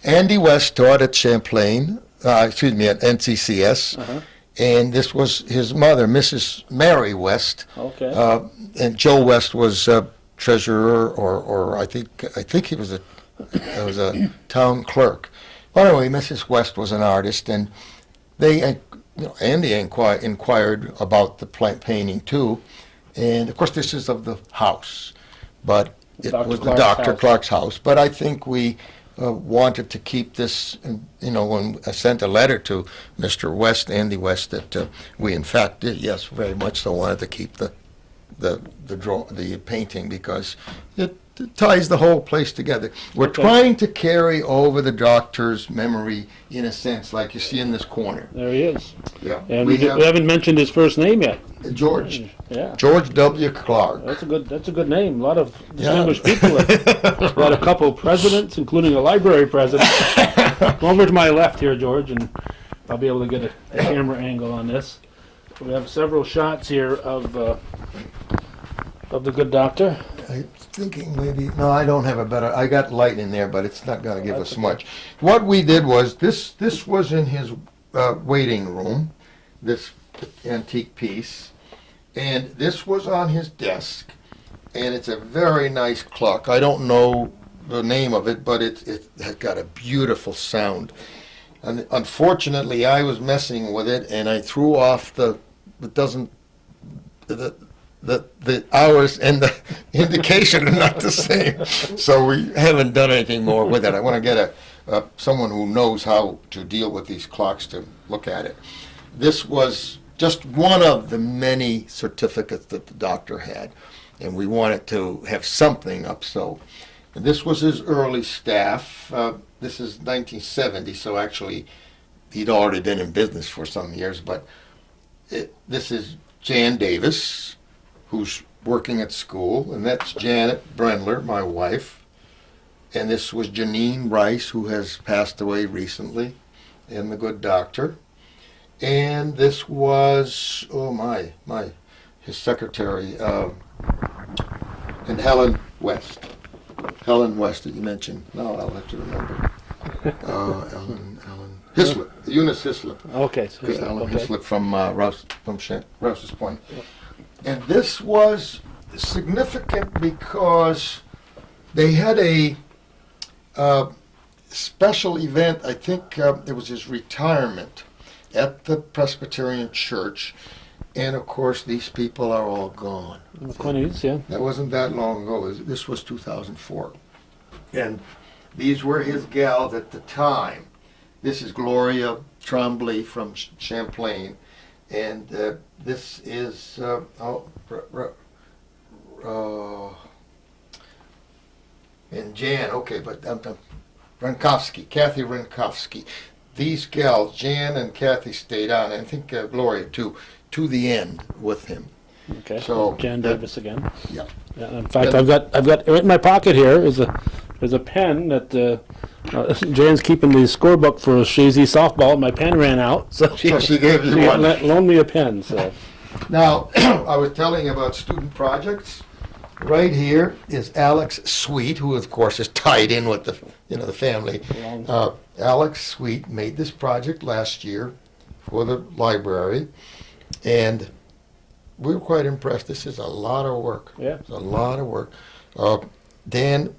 Andy West taught at Champlain, at NCCS, and this was his mother, Mrs. Mary West. Okay. And Joe West was treasurer, or I think he was a town clerk. Well, anyway, Mrs. West was an artist, and they, Andy inquired about the painting too, and of course this is of the house, but it was the Dr. Clark's house. But I think we wanted to keep this, when I sent a letter to Mr. West, Andy West, that we in fact did, yes, very much so wanted to keep the painting because it ties the whole place together. We're trying to carry over the doctor's memory in a sense, like you see in this corner. There he is. Yeah. And we haven't mentioned his first name yet. George. Yeah. George W. Clark. That's a good name. A lot of distinguished people. Got a couple presidents, including a library president. Go over to my left here, George, and I'll be able to get a camera angle on this. We have several shots here of the good doctor. I'm thinking maybe, no, I don't have a better, I got light in there, but it's not going to give us much. What we did was, this was in his waiting room, this antique piece, and this was on his desk, and it's a very nice clock. I don't know the name of it, but it has got a beautiful sound. And unfortunately, I was messing with it, and I threw off the hours and the indication are not the same. So we haven't done anything more with it. I want to get someone who knows how to deal with these clocks to look at it. This was just one of the many certificates that the doctor had, and we wanted to have something up. So this was his early staff. This is 1970, so actually he'd already been in business for some years, but this is Jan Davis, who's working at school, and that's Janet Brendler, my wife, and this was Janine Rice, who has passed away recently, and the good doctor, and this was, his secretary, and Helen West that you mentioned. No, I'll have to remember. Ellen Hislop, Eunice Hislop. Okay. So Ellen Hislop from Rouse's Point. And this was significant because they had a special event. I think it was his retirement at the Presbyterian Church. And of course, these people are all gone. McQueen's, yeah. That wasn't that long ago. This was 2004. And These were his gals at the time. This is Gloria Tremblay from Champlain, and this is and Jan. Okay, but Renkovsky, Kathy Renkovsky. These gals, Jan and Kathy, stayed on. And I think Gloria too, to the end with him. Okay. So Jan Davis again. Yeah. Yeah. In fact, I've got right in my pocket here is a pen that Jan's keeping the scorebook for Chazy softball. My pen ran out, so she gave you one. Loaned me a pen. So now I was telling you about student projects. Right here is Alex Sweet, who of course is tied in with the family. Alex Sweet made this project last year for the library, and we were quite impressed. This is a lot of work. Yeah, it's a lot of work. It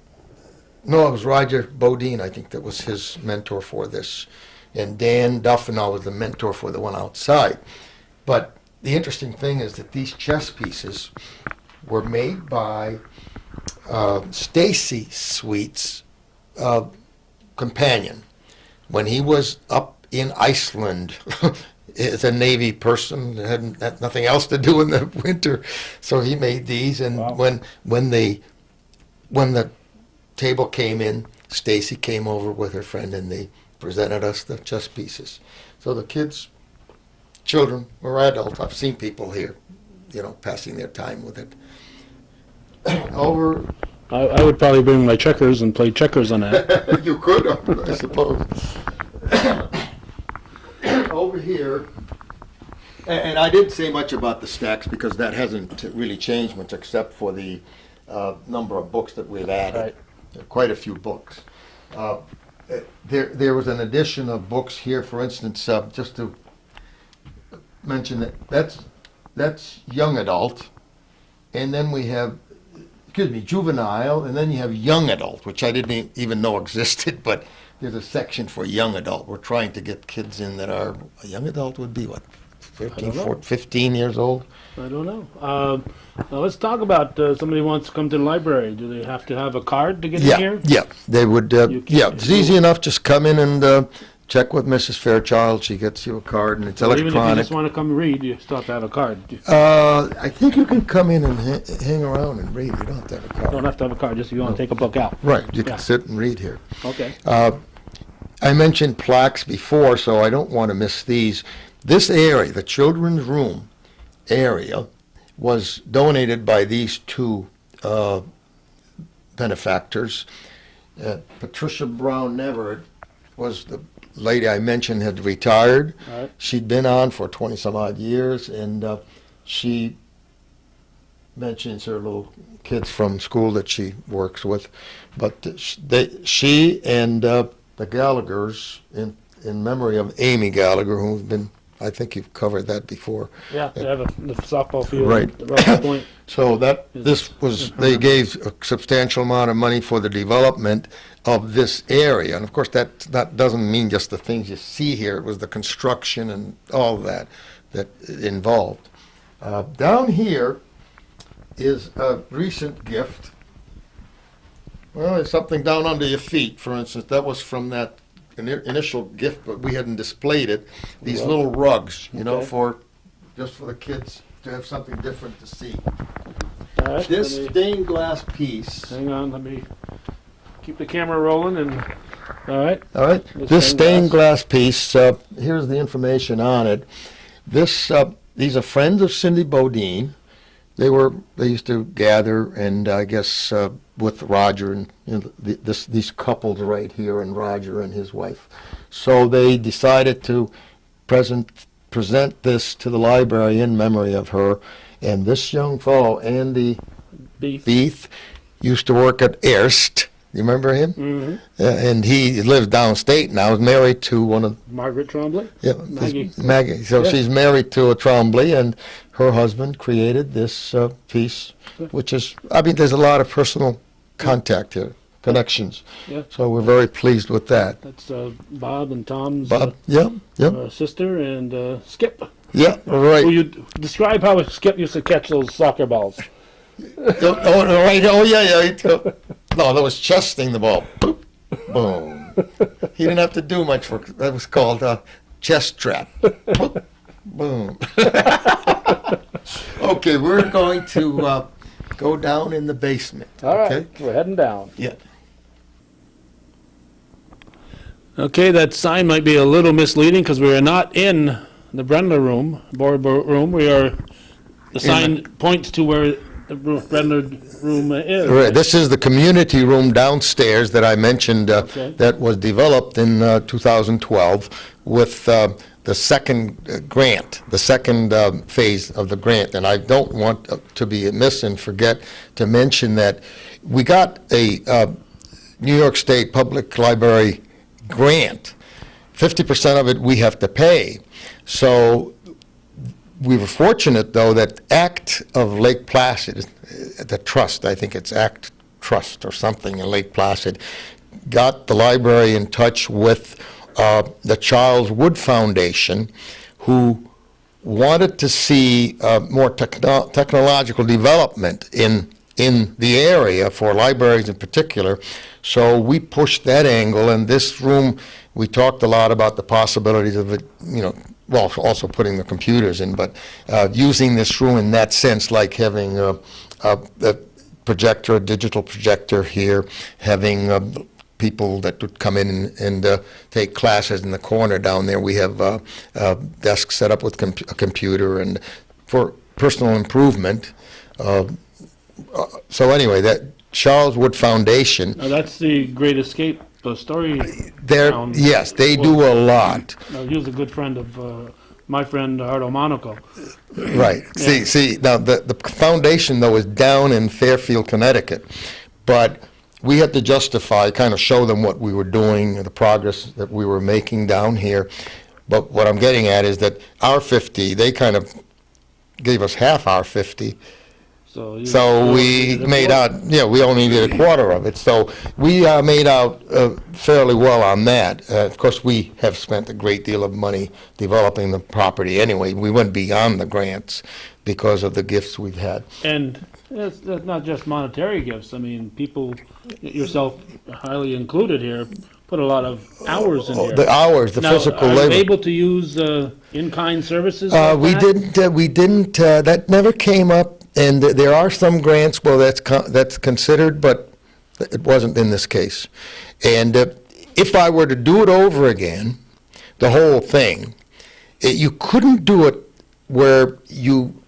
was Roger Bodine, I think, that was his mentor for this, and Dan Duffenall was the mentor for the one outside. But the interesting thing is that these chess pieces were made by Stacy Sweet's companion when he was up in Iceland as a Navy person, had nothing else to do in the winter, so he made these. And wow. when the table came in, Stacy came over with her friend, and they presented us the chess pieces. So the children or adults, I've seen people here, passing their time with it. Over. I would probably bring my checkers and play checkers on that. You could, I suppose. Over here, and I didn't say much about the stacks because that hasn't really changed much except for the number of books that we've added. Right. There are quite a few books. There was an addition of books here, for instance, just to mention that's young adult, and then we have juvenile, and then you have young adult, which I didn't even know existed, but there's a section for young adult. We're trying to get kids in that are, a young adult would be what, 13, 14, 15 years old? I don't know. Now let's talk about somebody wants to come to the library. Do they have to have a card to get in here? Yeah, they would. It's easy enough. Just come in and check with Mrs. Fairchild. She gets you a card, and it's electronic. Even if you just want to come read, you still have to have a card. I think you can come in and hang around and read. You don't have to have a card. You don't have to have a card, just if you want to take a book out. Right, you can sit and read here. Okay. I mentioned plaques before, so I don't want to miss these. This area, the children's room area, was donated by these two benefactors. Patricia Brown Neverett was the lady I mentioned, had retired. Right. She'd been on for 20 some odd years, and she mentions her little kids from school that she works with. But she and the Gallaghers, in memory of Amy Gallagher, who's been, I think you've covered that before. Yeah, they have the softball field. Right. At the Rocky Point. So they gave a substantial amount of money for the development of this area. And of course that doesn't mean just the things you see here. It was the construction and all that involved. Down here is a recent gift. Well, there's something down under your feet, for instance. That was from that initial gift, but we hadn't displayed it. These little rugs, for the kids to have something different to see. All right, This stained glass piece. Hang on, let me keep the camera rolling and. All right. All right. This stained glass piece. Here's the information on it. These are friends of Cindy Bodine. They used to gather, and I guess with Roger and these couples right here, and Roger and his wife. So they decided to present this to the library in memory of her. And this young fellow, Andy Beath, used to work at Erst. You remember him? Mm-hmm. And he lives downstate now. He's married to one of Margaret Tremblay. Yeah, Maggie. So she's married to a Tremblay, and her husband created this piece, which is, there's a lot of personal contact here, connections. Yeah. So we're very pleased with that. That's Bob and Tom's sister and Skip. Yeah, right. Will you describe how Skip used to catch those soccer balls? Right. Oh, yeah. No, that was chesting the ball. Boop, Boom. He didn't have to do much work. That was called a chest trap. Boom. Okay, we're going to go down in the basement. All right, Okay? we're heading down. Yeah. Okay, that sign might be a little misleading because we are not in the Brendler room, board room. We are, the sign points to where the Brendler room is. Right. This is the community room downstairs that I mentioned Okay. that was developed in 2012 with the second grant, the second phase of the grant. And I don't want to be amiss and forget to mention that we got a New York State Public Library grant. 50% of it we have to pay. So we were fortunate, though, that ACT of Lake Placid, the trust, I think it's ACT Trust or something in Lake Placid, got the library in touch with the Charles Wood Foundation, who wanted to see more technological development in the area for libraries in particular. So we pushed that angle, and this room, we talked a lot about the possibilities of it, well, also putting the computers in, but using this room in that sense, like having a projector, a digital projector here, having people that would come in and take classes in the corner down there. We have a desk set up with a computer, and for personal improvement. So anyway, that Charles Wood Foundation. Now, that's the Great Escape story. Yes, they do a lot. He was a good friend of my friend Hardo Monaco. Right. Yeah. See. Now the foundation though is down in Fairfield, Connecticut, but we had to justify, kind of show them what we were doing, the progress that we were making down here. But what I'm getting at is that our 50, they kind of gave us half our 50. So we made out, we only did a quarter of it. So we made out fairly well on that. Of course, we have spent a great deal of money developing the property anyway. We went beyond the grants because of the gifts we've had. And it's not just monetary gifts. I mean, people, yourself highly included here, put a lot of hours in here. The hours, the now, physical are labor. you able to use in-kind services? We didn't. That never came up. And there are some grants where that's considered, but it wasn't in this case. And if I were to do it over again, the whole thing, you couldn't do it where you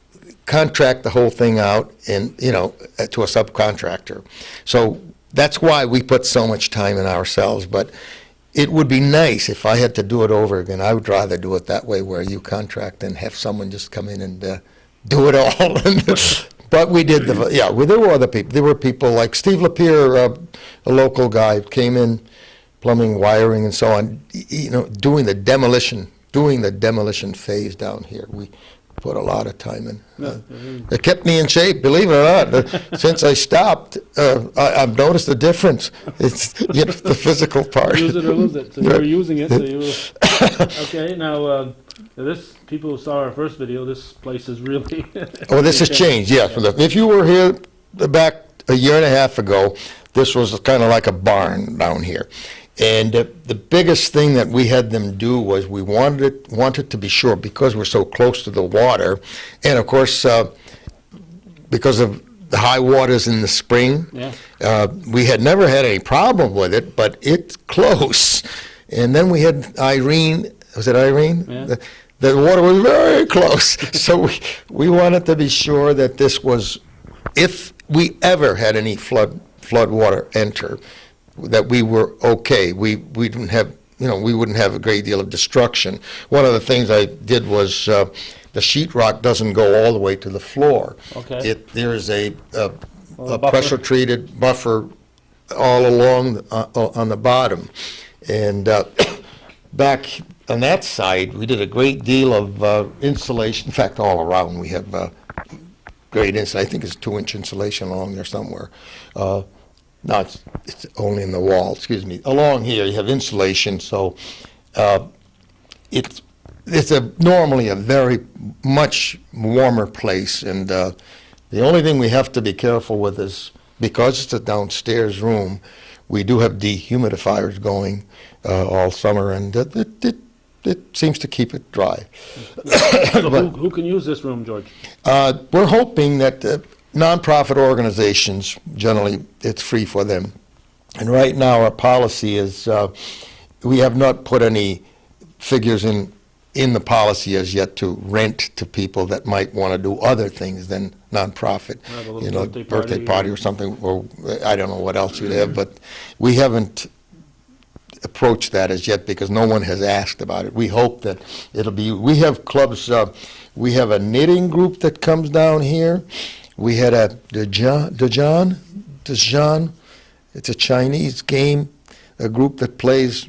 contract the whole thing out and to a subcontractor. So that's why we put so much time in ourselves. But it would be nice if I had to do it over again. I would rather do it that way, where you contract and have someone just come in and do it all. But we did there were other people. There were people like Steve Lapierre, a local guy, came in, plumbing, wiring, and so on, doing the demolition phase down here. We put a lot of time in. It kept me in shape, believe it or not. Since I stopped, I've noticed a difference. It's the physical part. Use it or lose it. So you were using it. So you were okay. Now, this people who saw our first video. This place is really. Oh, this has changed. Yes. Yeah. If you were here back a year and a half ago, this was kind of like a barn down here. And the biggest thing that we had them do was we wanted to be sure, because we're so close to the water, and of course because of the high waters in the spring, we had never had any problem with it, but it's close. And then we had Irene. Was it Irene? Yeah. The water was very close. So we wanted to be sure that this was, if we ever had any flood water enter, that we were okay. We didn't have, we wouldn't have a great deal of destruction. One of the things I did was the sheetrock doesn't go all the way to the floor. Okay. There is a buffer. pressure-treated buffer all along on the bottom. And back on that side, we did a great deal of insulation. In fact, all around we have great insulation. I think it's 2-inch insulation along there somewhere. No, it's only in the wall, excuse me. Along here, you have insulation, so it's normally a very much warmer place, and the only thing we have to be careful with is, because it's a downstairs room, we do have dehumidifiers going all summer, and it seems to keep it dry. So who can use this room, George? We're hoping that nonprofit organizations, generally, it's free for them. And right now, our policy is we have not put any figures in the policy as yet to rent to people that might want to do other things than nonprofit. You know, birthday party or something, or I don't know what else you'd have, but we haven't approached that as yet because no one has asked about it. We hope that it'll be, we have clubs, we have a knitting group that comes down here. We had a Dajan, it's a Chinese game, a group that plays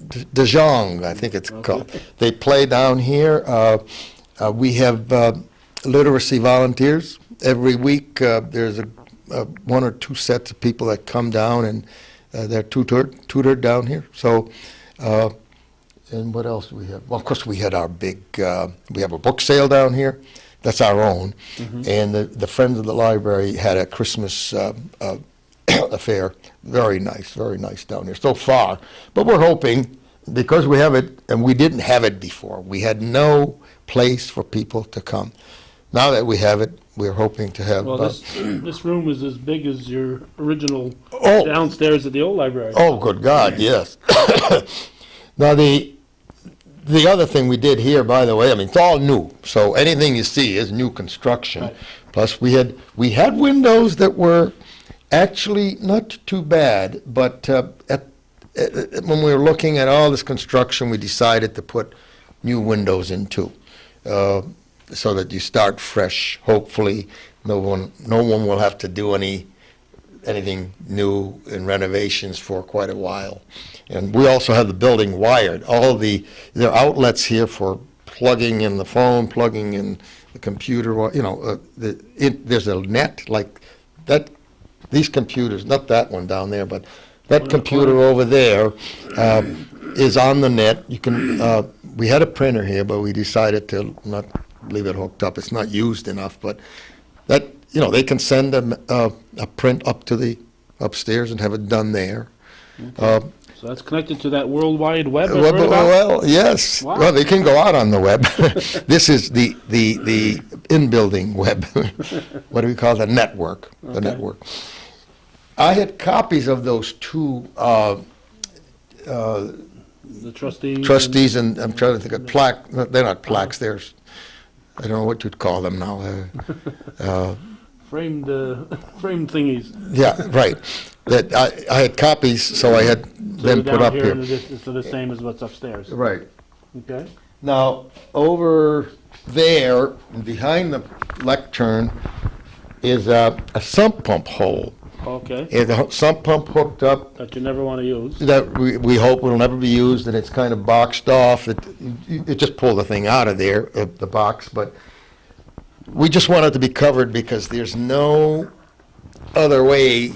Dajong, I think it's called. They play down here. We have literacy volunteers. Every week there's one or two sets of people that come down and they're tutored down here. So, and what else do we have? Well, of course, we had our big, we have a book sale down here. That's our own. And the Friends of the Library had a Christmas affair. Very nice down here so far. But we're hoping, because we have it, and we didn't have it before, we had no place for people to come. Now that we have it, we're hoping to have... Well, this room is as big as your original downstairs at the old library. Oh, good God, yes. Now, the other thing we did here, by the way, I mean, it's all new, so anything you see is new construction. Right. Plus, we had windows that were actually not too bad, but when we were looking at all this construction, we decided to put new windows in too, so that you start fresh. Hopefully, no one will have to do anything new in renovations for quite a while. And we also have the building wired. There are outlets here for plugging in the phone, plugging in the computer. You know, there's a net like that. These computers, not that one down there, but that computer over there is on the net. You can. We had a printer here, but we decided to not leave it hooked up. It's not used enough, but that, you know, they can send a print up to the upstairs and have it done there. Okay. So that's connected to that World Wide Web? Well, yes. Wow. Well, they can go out on the web. This is the in-building web. What do we call it? The network. The Okay. network. I had copies of those two The trustees? trustees, and I'm trying to think of plaque. They're not plaques. They're, I don't know what you'd call them now. Framed thingies. Yeah, right. That I had copies, so I had them put up here. So the same as what's upstairs. Right. Okay. Now, over there, behind the lectern, is a sump pump hole. Okay. It's a sump pump hooked up That you never want to use. that we hope will never be used, and it's kind of boxed off. It just pulled the thing out of there, the box, but we just want it to be covered because there's no other way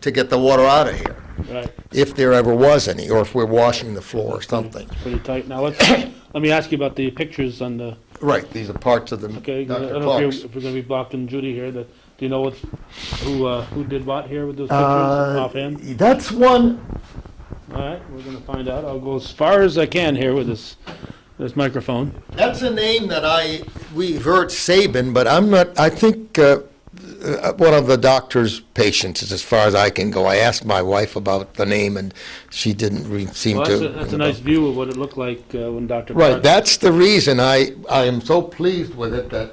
to get the water out of here, Right. if there ever was any, or if we're washing the floor or something. Pretty tight. Now, let me ask you about the pictures on the, Right, these are parts of the okay, I Dr. don't know Clark's. if we're going to be blocking Judy here. Do you know who did what here with those pictures offhand? That's one. All right, we're going to find out. I'll go as far as I can here with this microphone. That's a name that we've heard Sabin, but I'm not, I think one of the doctor's patients is as far as I can go. I asked my wife about the name, and she didn't seem Well, to. that's a nice view of what it looked like when Dr. Right, Clark- that's the reason I am so pleased with it, that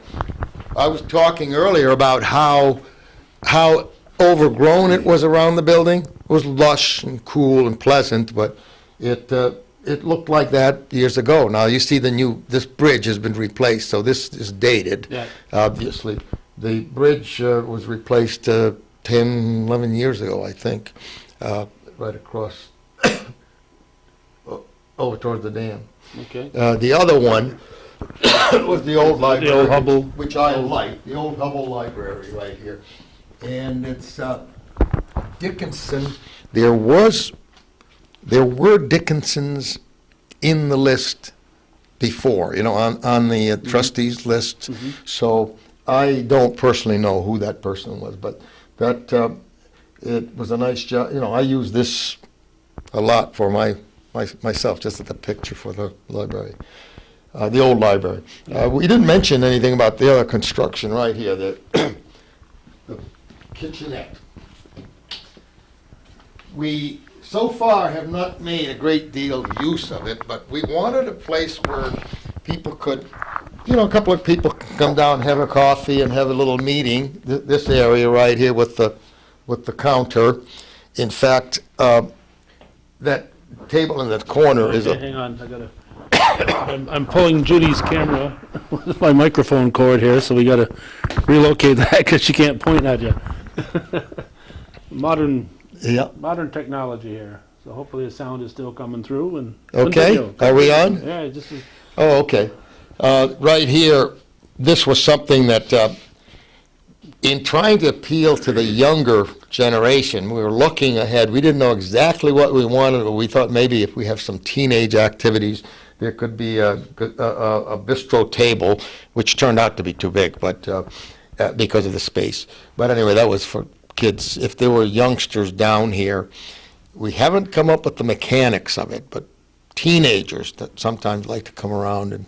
I was talking earlier about how overgrown it was around the building. It was lush and cool and pleasant, but it looked like that years ago. Now, you see this bridge has been replaced, so this is dated, Yeah. obviously. The bridge was replaced 10, 11 years ago, I think, right across, over towards the dam. Okay. The other one was the old library, old Hubble. which I like, the old Hubble Library right here. And it's Dickinson. There were Dickinsons in the list before, you know, on the trustees list. So I don't personally know who that person was, but that it was a nice job. You know, I use this a lot for myself, just as the picture for the library, the old library. We didn't mention anything about the other construction right here, the kitchenette. We so far have not made a great deal of use of it, but we wanted a place where people could, you know, a couple of people could come down, have a coffee, and have a little meeting. This area right here with the counter. In fact, that table in the corner is Hang on, I gotta. I'm pulling Judy's camera with my microphone cord here, so we gotta relocate that because she can't point at you. Modern technology here, so hopefully the sound is still coming through. And okay. continue. Are we on? Yeah, just. Oh, okay. Right here, this was something that, in trying to appeal to the younger generation, we were looking ahead. We didn't know exactly what we wanted, but we thought maybe if we have some teenage activities, there could be a bistro table, which turned out to be too big, but because of the space. But anyway, that was for kids. If there were youngsters down here, we haven't come up with the mechanics of it, but teenagers that sometimes like to come around and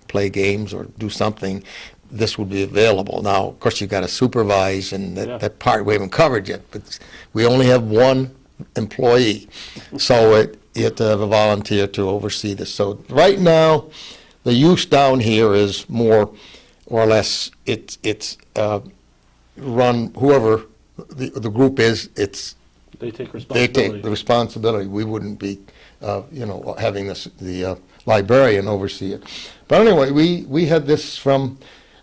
play games or do something, this would be available. Now, of course, you've got to supervise, and that part we haven't covered yet, but we only have one employee, so you have to have a volunteer to oversee this. So right now, the use down here is more or less, it's run, whoever the group is, They take they responsibility. take the responsibility. We wouldn't be, having the librarian oversee it. But anyway, we had this from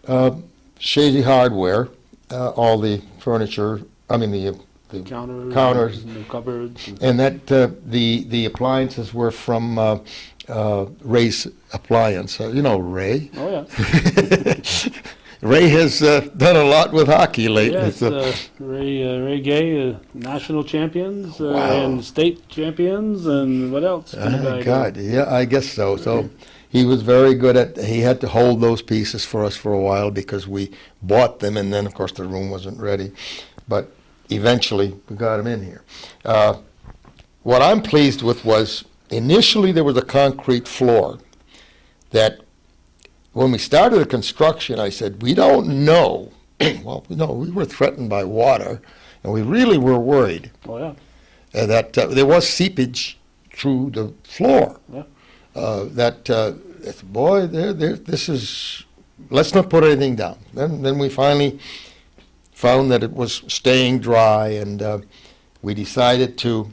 Chazy Hardware, all the furniture, the counters, and the cupboards. and that the appliances were from Ray's Appliance. Ray. Oh yeah. Ray has done a lot with hockey lately. Yes, Ray Gay, national champions Wow. and state champions, and what else? God, yeah, I guess so. So he was very good he had to hold those pieces for us for a while because we bought them, and then, of course, the room wasn't ready. But eventually, we got him in here. What I'm pleased with was, initially there was a concrete floor that, when we started the construction, I said, we don't know. Well, we were threatened by water, and we really were worried Oh yeah. that there was seepage through the floor. Yeah. Boy, this is, let's not put anything down. Then we finally found that it was staying dry, and we decided to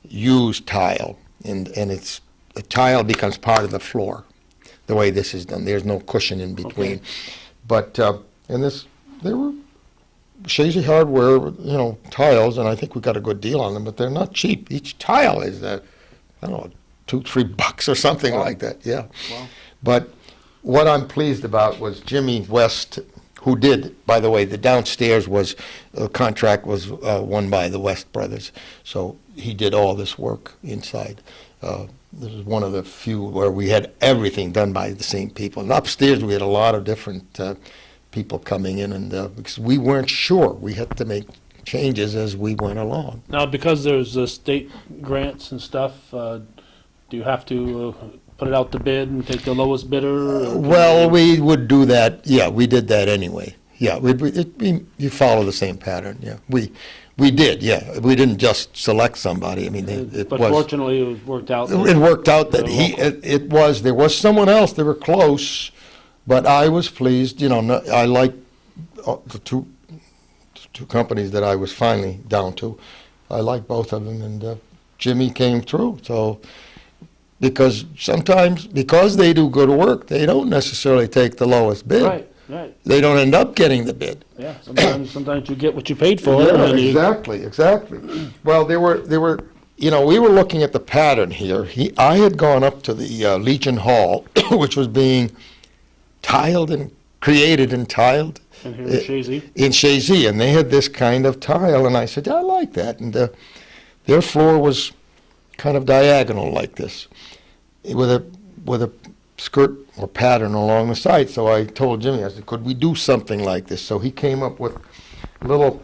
use tile, and the tile becomes part of the floor. The way this is done, there's no cushion in between. Okay. But they were Chazy Hardware, tiles, and I think we got a good deal on them. But they're not cheap. Each tile is I don't know, $2-3 or something like that. Yeah. Wow. But what I'm pleased about was Jimmy West, who did, by the way, the downstairs contract was won by the West brothers, so he did all this work inside. This is one of the few where we had everything done by the same people. And upstairs we had a lot of different people coming in, and because we weren't sure, we had to make changes as we went along. Now, because there's state grants and stuff, do you have to put it out to bid and take the lowest bidder? Well, we would do that. Yeah, we did that anyway. Yeah, you follow the same pattern. Yeah, we did. Yeah, we didn't just select somebody. I mean, But fortunately, it worked out. It worked out that there was someone else. They were close, but I was pleased. I liked the two companies that I was finally down to. I liked both of them, and Jimmy came through. So, because sometimes, because they do good work, they don't necessarily take the lowest bid. Right. They don't end up getting the bid. Yeah, sometimes you get what you paid for. Yeah, and exactly. Well, we were looking at the pattern here. I had gone up to the Legion Hall, which was being tiled and created and tiled. And here in Chazy. In Chazy, and they had this kind of tile, and I said, I like that. And their floor was kind of diagonal like this, with a skirt or pattern along the side. So I told Jimmy, I said, could we do something like this? So he came up with little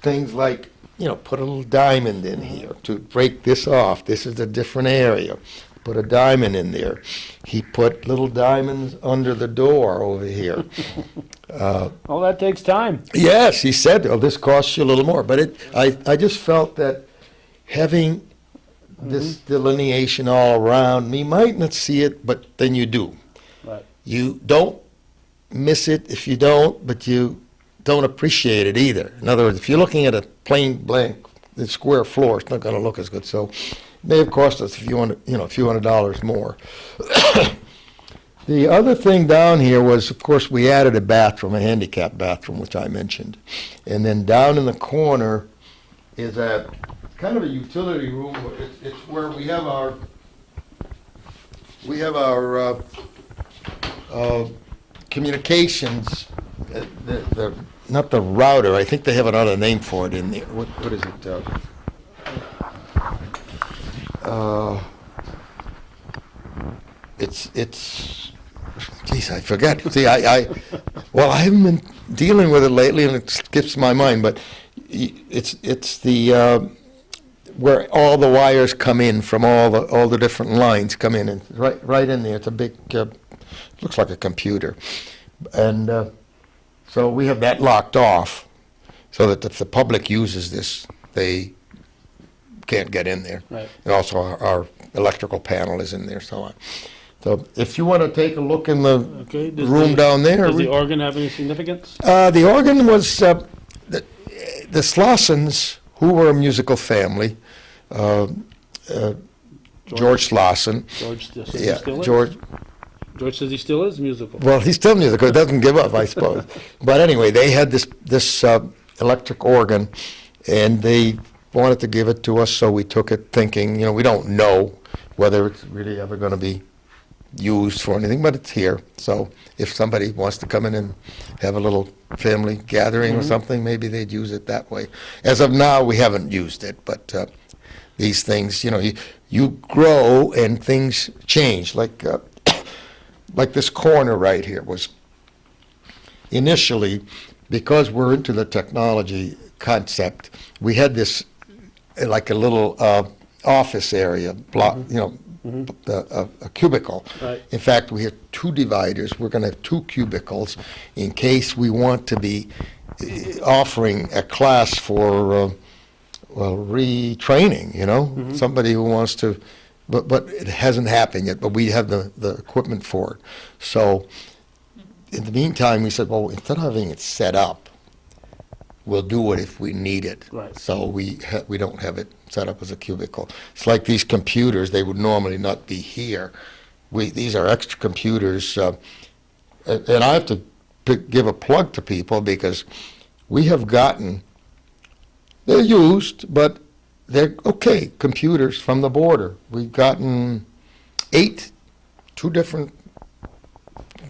things like put a little diamond in here to break this off. This is a different area. Put a diamond in there. He put little diamonds under the door over here. All that takes time. Yes, he said, oh, this costs you a little more. But I just felt that having this delineation all around, you might not see it, but then you do. Right. You don't miss it if you don't, but you don't appreciate it either. In other words, if you're looking at a plain blank square floor, it's not going to look as good. So it may have cost us a few $100 more. The other thing down here was, of course, we added a bathroom, a handicap bathroom, which I mentioned. And then down in the corner is a kind of a utility room. It's where we have our communications, not the router. I think they have another name for it in there. What is it? It's. Geez, I forget. See, I haven't been dealing with it lately, and it skips my mind. But it's the where all the wires come in from all the different lines come in, and right in there. It's a big. Looks like a computer, and so we have that locked off, so that if the public uses this, they can't get in there. Right. And also our electrical panel is in there, so on. So if you want to take a look in the room down there. Does the organ have any significance? The organ was the Slossons, who were a musical family. George Slosson. George says Yeah, he still is? George says he still is musical. Well, he's still musical. He doesn't give up, I suppose. But anyway, they had this electric organ, and they wanted to give it to us, so we took it thinking, we don't know whether it's really ever going to be used for anything, but it's here. So if somebody wants to come in and have a little family gathering or something, maybe they'd use it that way. As of now, we haven't used it, but these things, you grow and things change. Like this corner right here was initially, because we're into the technology concept, we had this like a little office area, block, a cubicle. Right. In fact, we have two dividers. We're going to have two cubicles in case we want to be offering a class for, retraining, somebody who wants to, but it hasn't happened yet, but we have the equipment for it. So in the meantime, we said, well, instead of having it set up, we'll do it if we need it. Right. So we don't have it set up as a cubicle. It's like these computers; they would normally not be here. These are extra computers, and I have to give a plug to people because we have gotten. They're used, but they're okay computers from the border. We've gotten 2 different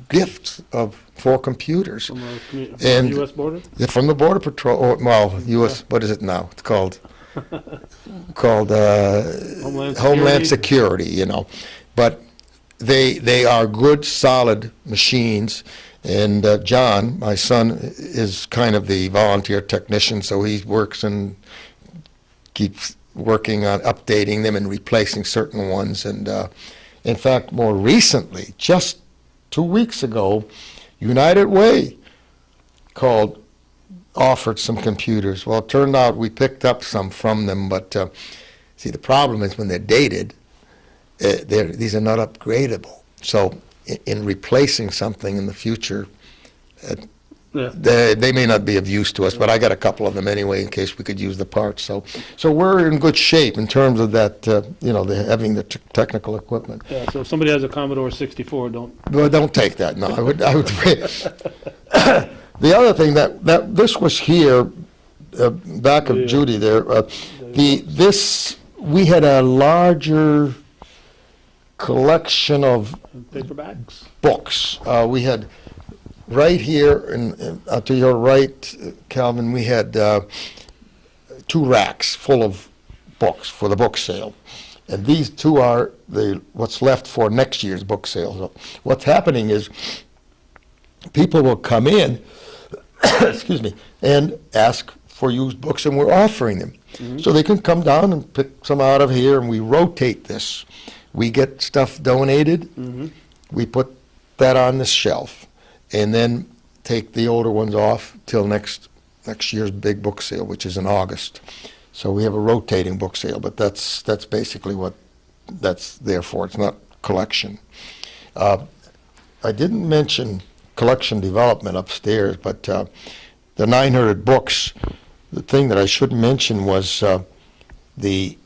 gifts of 4 computers. From the And U.S. border? Yeah, from the Border Patrol, U.S., what is it now? It's called Homeland Security, But they are good, solid machines. And John, my son, is kind of the volunteer technician, so he works and keeps working on updating them and replacing certain ones. And in fact, more recently, just 2 weeks ago, United Way offered some computers. Well, it turned out we picked up some from them, but see, the problem is when they're dated, these are not upgradable. So in replacing something in the future, they may not be of use to us, but I got a couple of them anyway in case we could use the parts. So we're in good shape in terms of that, having the technical equipment. Yeah, so if somebody has a Commodore 64, don't take that. No, I would. The other thing that this was here, back of Judy there. We had a larger collection of paperbacks. Books. We had right here, and to your right, Calvin, we had 2 racks full of books for the book sale. And these 2 are what's left for next year's book sale. So what's happening is people will come in, excuse me, and ask for used books, and we're offering them. So they can come down and pick some out of here, and we rotate this. We get stuff donated, we put that on the shelf, and then take the older ones off till next year's big book sale, which is in August. So we have a rotating book sale, but that's basically what that's there for. It's not collection. I didn't mention collection development upstairs, but the 900 books, the thing that I should mention was the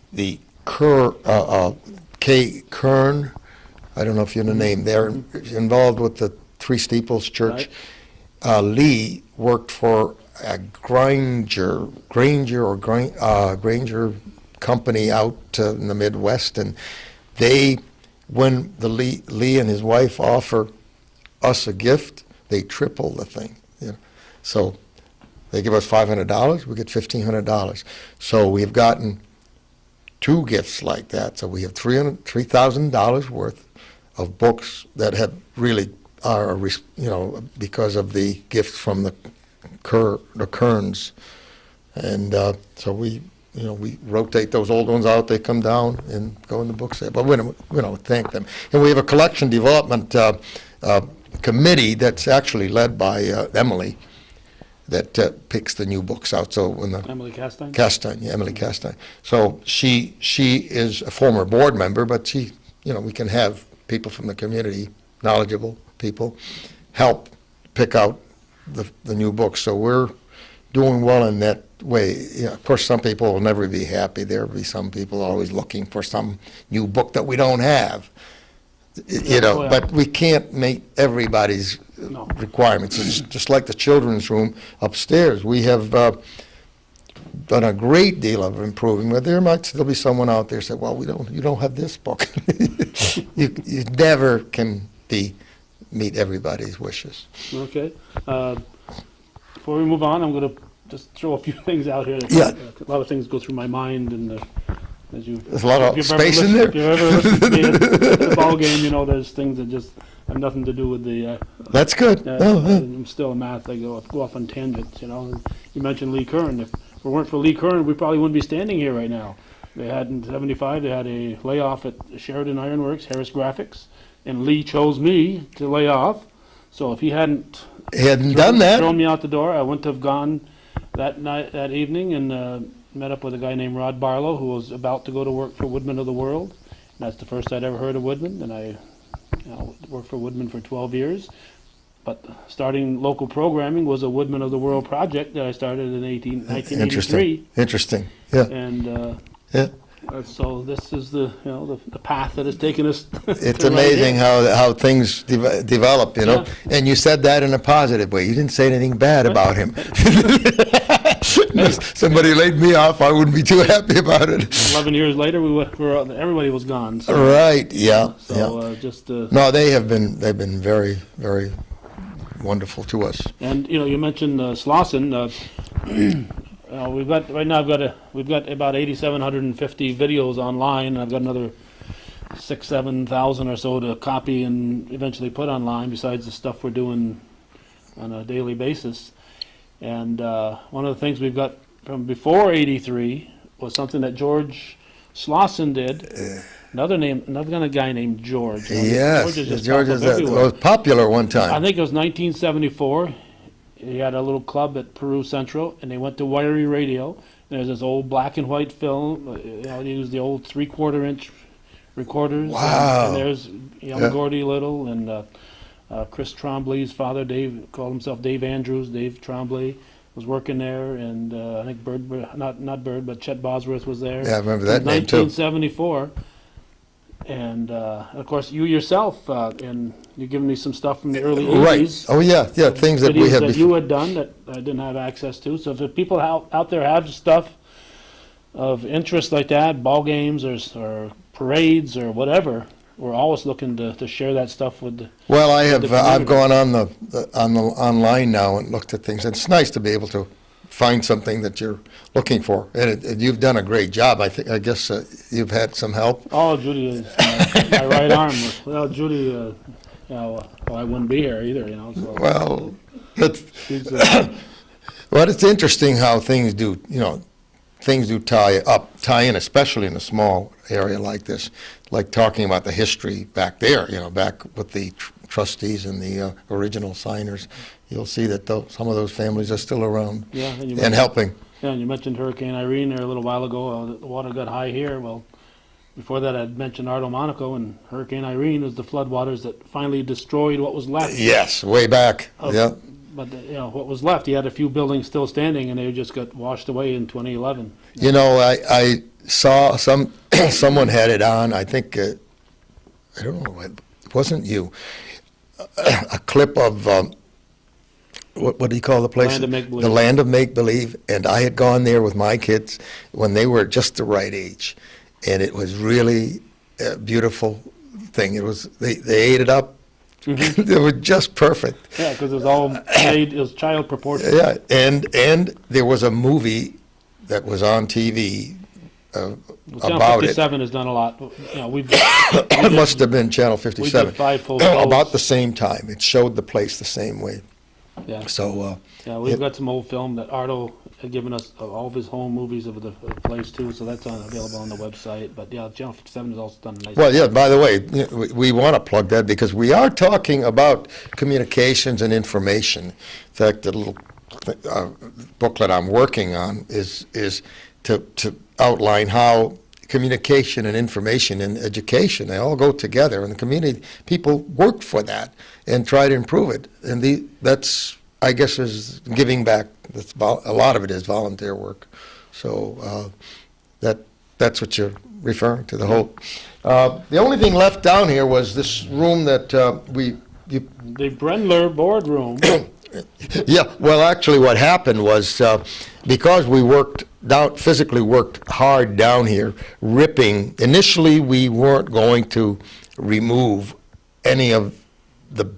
Kay Kern, I don't know if you know the name, they're involved with the Three Steeples Church. Right. Lee worked for a Granger company out in the Midwest, and when Lee and his wife offer us a gift, they triple the thing. So they give us $500, we get $1,500. So we've gotten 2 gifts like that. So we have $3,000 worth of books that have really are, because of the gifts from the Kerns. And so we rotate those old ones out, they come down and go in the book sale. But we thank them. And we have a collection development committee that's actually led by Emily, that picks the new books out. So when Emily Castine? Emily Castine. So she is a former board member, but we can have people from the community, knowledgeable people, help pick out the new books. So we're doing well in that way. Of course, some people will never be happy. There will be some people always looking for some new book that we don't have. But we can't meet everybody's requirements. It's just like the children's room upstairs. We have done a great deal of improving, but there might still be someone out there say, "Well, you don't have this book." you never can meet everybody's wishes. Okay. Before we move on, I'm going to just throw a few things out here. Yeah. A lot of things go through my mind, and there's a lot of space in there. If you've ever listened to me at the ball game, there's things that just have nothing to do with the. That's good. I'm still in math. I go off on tangents. You mentioned Lee Kern. If it weren't for Lee Kern, we probably wouldn't be standing here right now. They had in '75. They had a layoff at Sheridan Ironworks, Harris Graphics, and Lee chose me to lay off. So if he hadn't done that, thrown me out the door, I wouldn't have gone that evening and met up with a guy named Rod Barlow, who was about to go to work for Woodman of the World. And that's the first I'd ever heard of Woodman, and I worked for Woodman for 12 years. But starting local programming was a Woodman of the World project that I started in 1983. Interesting. Yeah. And yeah. So this is the path that has taken us. It's amazing how things develop, Yeah. And you said that in a positive way. You didn't say anything bad about him. If somebody laid me off, I wouldn't be too happy about it. 11 years later, everybody was gone. So, right. Yeah. So yeah. No, they've been very, very wonderful to us. And you mentioned Slauson. We've got about 8,750 videos online. I've got another 7,000 or so to copy and eventually put online, besides the stuff we're doing on a daily basis. And one of the things we've got from before '83 was something that George Slauson did. Another guy named George. Yes, George was popular one time. I think it was 1974. He had a little club at Peru Central, and they went to Wiry Radio. There's this old black and white film. They used the old 3/4-inch recorders. Wow. And there's young Gordy Little and Chris Trombley's father, Dave, called himself Dave Andrews. Dave Trombley was working there, and I think not Bird, but Chet Bosworth was there. Yeah, I remember that name too. 1974. And of course, you yourself, and you've given me some stuff from the early 80s. Right. Oh, yeah, things that we had that you had done that I didn't have access to. So if the people out there have stuff of interest like that, ball games or parades or whatever, we're always looking to share that stuff with the. Well, I've gone on the online now and looked at things. It's nice to be able to find something that you're looking for, and you've done a great job. I guess you've had some help. Oh, Judy is my right arm. Well, Judy, I wouldn't be here either. So. Well, Well, it's interesting how things do, things do tie in, especially in a small area like this, like talking about the history back there, back with the trustees and the original signers. You'll see that some of those families are still around and helping. Yeah, and you mentioned Hurricane Irene there a little while ago. The water got high here. Well, before that, I'd mentioned Ardo Monaco, and Hurricane Irene was the floodwaters that finally destroyed what was left. Yes, way back. Yeah. But what was left, you had a few buildings still standing, and they just got washed away in 2011. I saw someone had it on. I think I don't know. It wasn't you. A clip of what do you call the place? Land of Make-Believe. The Land of Make-Believe, and I had gone there with my kids when they were just the right age, and it was really a beautiful thing. It was they ate it up. Mm-hmm. They were just perfect. Yeah, because it was all made, it was child proportion. Yeah, and there was a movie that was on TV about 57 has done a lot. It must have been Channel 57. We did 5 full shows. About the same time. It showed the place the same way. Yeah. So. We've got some old film that Ardo had given us all of his home movies of the place too, so that's available on the website. But yeah, Channel 57 has also done a nice. Well, yeah. By the way, we want to plug that because we are talking about communications and information. In fact, the little booklet I'm working on is to outline how communication and information and education, they all go together, and the community people work for that and try to improve it. And that's, I guess, is giving back. A lot of it is volunteer work. So that's what you're referring to, the whole. The only thing left down here was this room that the Brendler boardroom. Yeah, well, actually what happened was because we physically worked hard down here, ripping, initially we weren't going to remove any of the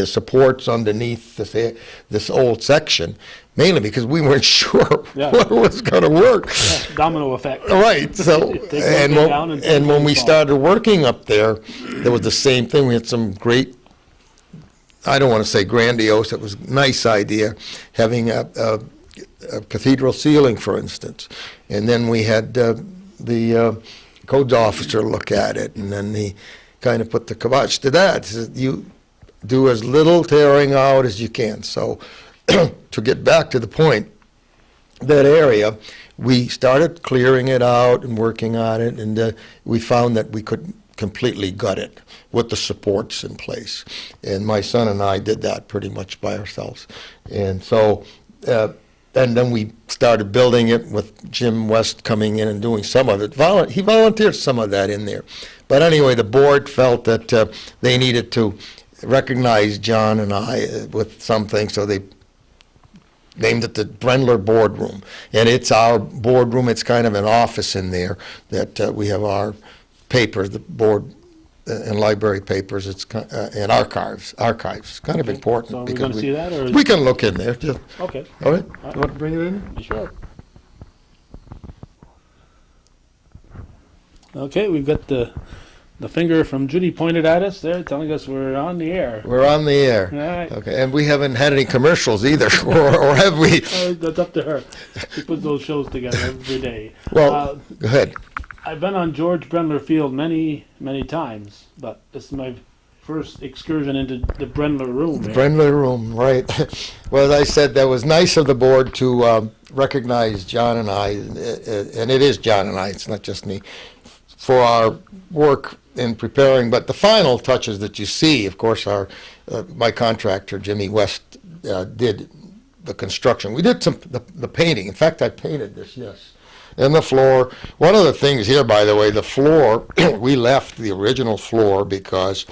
supports underneath this old section, mainly because we weren't sure what was going to work. Yeah, domino effect. Right. So, and when we started working up there, there was the same thing. We had some great, I don't want to say grandiose, it was a nice idea, having a cathedral ceiling, for instance. And then we had the codes officer look at it, and then he kind of put the kibosh to that. He said, you do as little tearing out as you can. So to get back to the point, that area, we started clearing it out and working on it, and we found that we could completely gut it with the supports in place. And my son and I did that pretty much by ourselves. And so, and then we started building it with Jim West coming in and doing some of it. He volunteered some of that in there. But anyway, the board felt that they needed to recognize John and I with something, so they named it the Brendler Boardroom. And it's our boardroom. It's kind of an office in there that we have our papers, the board and library papers, and archives. It's kind of important. So are we going to see that? Or we can look in there. Just, okay. All right. You want to bring it in? Sure. Okay, we've got the finger from Judy pointed at us there, telling us we're on the air. We're on the air. All right. Okay, and we haven't had any commercials either, or have we? That's up to her. She puts those shows together every day. Well, go ahead. I've been on George Brendler Field many, many times, but this is my first excursion into the Brendler room. The Brendler room, right. Well, as I said, that was nice of the board to recognize John and I, and it is John and I, it's not just me, for our work in preparing. But the final touches that you see, of course, are my contractor, Jimmy West, did the construction. We did the painting. In fact, I painted this, yes. And the floor, one of the things here, by the way, the floor, we left the original floor because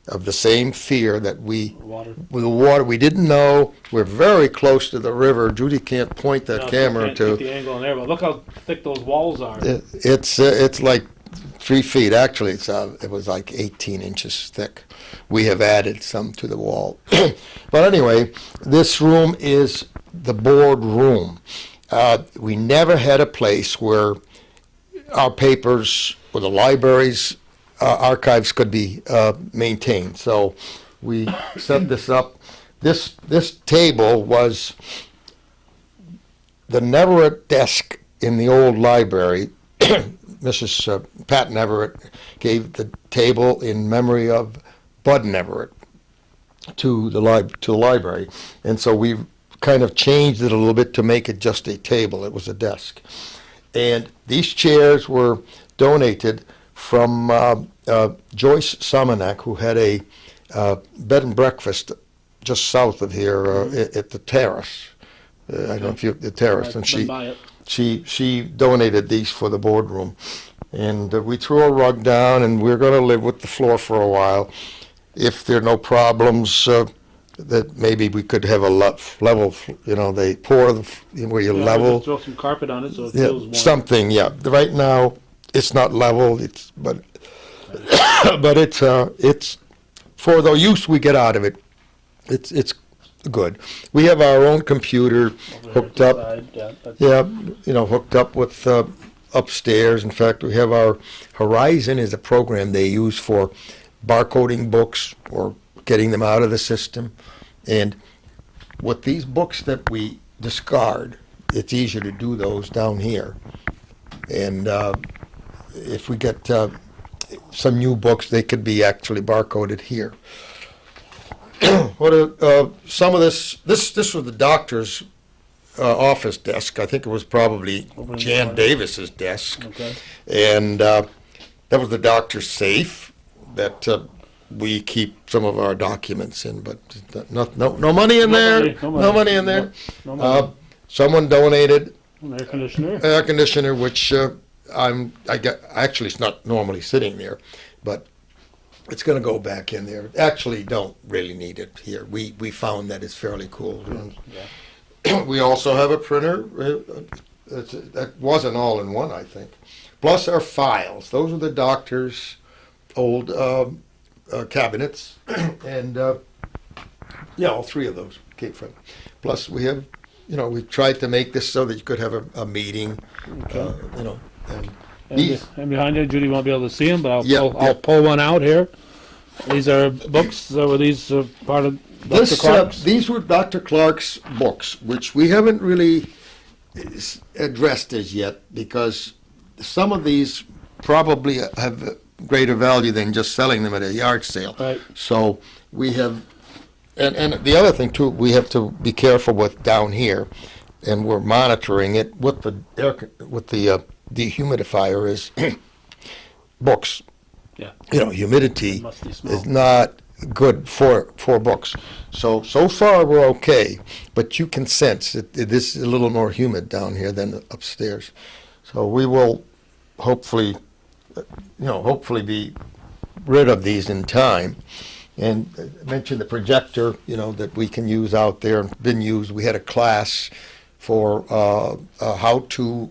of the same fear that with the water, we didn't know. We're very close to the river. Judy can't point that camera can't to. Take the angle in there, but look how thick those walls are. It's like 3 feet. Actually, it was like 18 inches thick. We have added some to the wall. But anyway, this room is the board room. We never had a place where our papers or the library's archives could be maintained. So we set this up. this table was the Neverett desk in the old library. Mrs. Pat Neverett gave the table in memory of Bud Neverett to the library, and so we've kind of changed it a little bit to make it just a table. It was a desk, and these chairs were donated from Joyce Somonak, who had a bed and breakfast just south of here at the Terrace. I don't know if you the Terrace, and she donated these for the boardroom, and we threw a rug down, and we're going to live with the floor for a while. If there are no problems, that maybe we could have a level. They pour where you level. Throw some carpet on it so it feels more. Something, yeah. Right now, it's not level. But it's for the use we get out of it. It's good. We have our own computer hooked up. Hooked up with upstairs. In fact, we have our Horizon is a program they use for barcoding books or getting them out of the system. And with these books that we discard, it's easier to do those down here. And if we get some new books, they could be actually barcoded here. Some of this was the doctor's office desk. I think it was probably Jan Davis's desk. Okay. And that was the doctor's safe that we keep some of our documents in, but no money in there. No money in there. No money. Someone donated An air conditioner. air conditioner, which actually it's not normally sitting there, but it's going to go back in there. Actually, don't really need it here. We found that it's fairly cool. Yeah. We also have a printer. That wasn't all in one, I think. Plus our files. Those are the doctor's old cabinets, and all three of those came from. Plus we have, we've tried to make this so that you could have a meeting, Okay. And And behind you, Judy won't be able to see them, but Yeah, I'll pull one out here. These are books. Were these part of Dr. Clark's? These were Dr. Clark's books, which we haven't really addressed as yet, because some of these probably have greater value than just selling them at a yard sale. Right. So we have, and the other thing too, we have to be careful with down here, and we're monitoring it with the dehumidifier is books. Yeah. Humidity Musty smell. is not good for books. So far we're okay, but you can sense this is a little more humid down here than upstairs. So we will hopefully be rid of these in time. And I mentioned the projector, that we can use out there, been used. We had a class for how to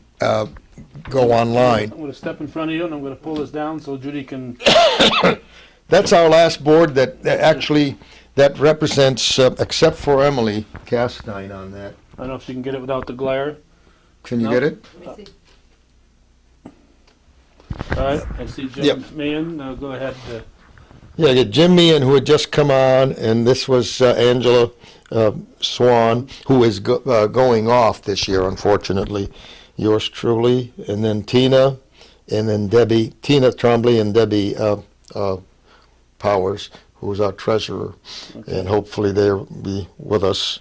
go online. I'm going to step in front of you, and I'm going to pull this down so Judy can. That's our last board that represents, except for Emily Castine on that. I don't know if she can get it without the glare. Can you No. get it? All right, I see Jim Yep. Mahan. Go ahead. Yeah, you got Jim Meehan, who had just come on, and this was Angela Swan, who is going off this year, unfortunately. Yours truly, and then Tina, and then Tina Trombley, and Debbie Powers, who is our treasurer, and hopefully they'll be with us.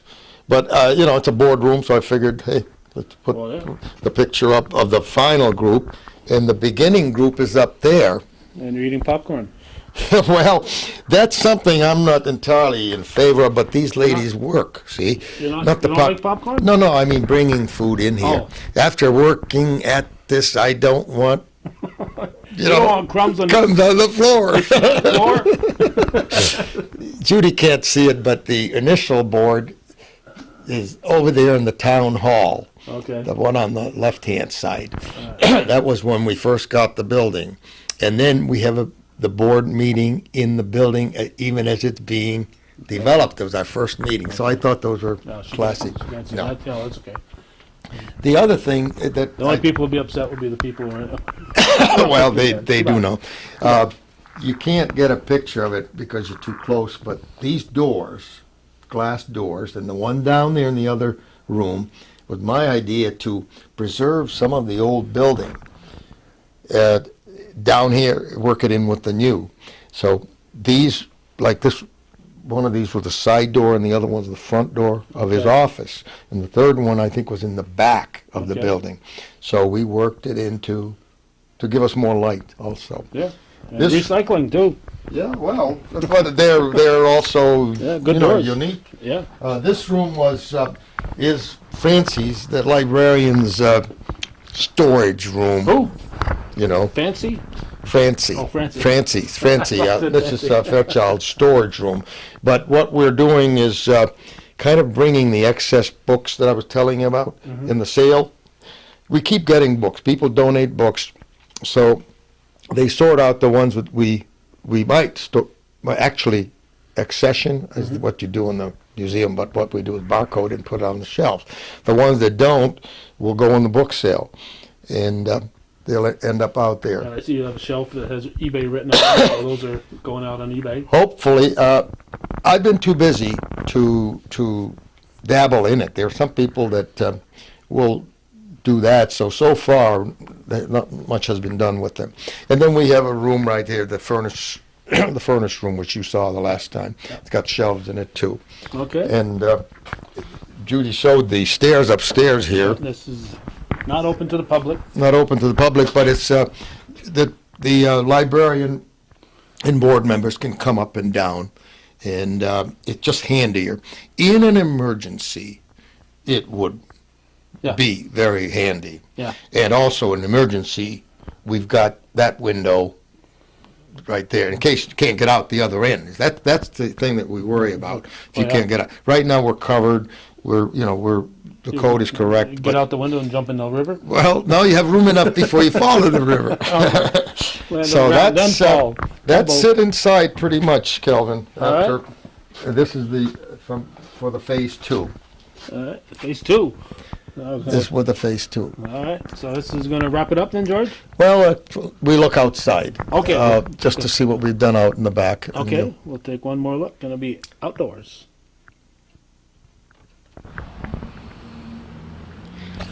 But it's a boardroom, so I figured, hey, let's put the picture up of the final group, and the beginning group is up there. And you're eating popcorn. Well, that's something I'm not entirely in favor of, but these ladies work, see? You don't the like popcorn? No, I mean bringing food in here. Oh. After working at this, I don't want, You don't want crumbs on the floor. floor? Judy can't see it, but the initial board is over there in the town hall. Okay. The one on the left-hand side. That was when we first got the building. And then we have the board meeting in the building, even as it's being developed. It was our first meeting. So I thought those were classic. No, that's okay. The other thing that... The only people who will be upset will be the people who are... Well, they do know. You can't get a picture of it because you're too close, but these doors glass doors, and the one down there in the other room was my idea to preserve some of the old building down here, work it in with the new. So these, like this, one of these was the side door and the other one's the front door of his office. And the third one, I think, was in the back of the building. So we worked it into, to give us more light also. Yeah. And This- recycling too. Yeah, well, but they're also good doors. unique. Yeah. This room is Francie's, the librarian's storage room. Oh, You know, fancy. Francie. Oh, Francie. Francie. This is Fairchild's storage room. But what we're doing is kind of bringing the excess books that I was telling you about in the sale. We keep getting books. People donate books, so they sort out the ones that we might actually accession is what you do in the museum, but what we do is barcode and put it on the shelves. The ones that don't will go in the book sale, and they'll end up out there. I see you have a shelf that has eBay written on it. So those are going out on eBay. Hopefully, I've been too busy to dabble in it. There are some people that will do that. So far, not much has been done with them. And then we have a room right here, the furnace room, which you saw the last time. It's got shelves in it too. Okay. And Judy showed the stairs upstairs here. This is not open to the public. Not open to the public, but it's the librarian and board members can come up and down, and it's just handier. In an emergency, it would be very handy. Yeah. And also in emergency, we've got that window right there in case you can't get out the other end. That's the thing that we worry about. If you can't get out. Right now we're covered. The code is correct. Get out the window and jump in the river. Well, no, you have room enough before you fall in the river. So that's it inside pretty much, Kelvin. All right. This is for the phase 2. All right. Phase 2. Okay. This was the phase 2. All right. So this is going to wrap it up then, George? Well, we look outside. Okay. Just to see what we've done out in the back. Okay. We'll take one more look. Going to be outdoors.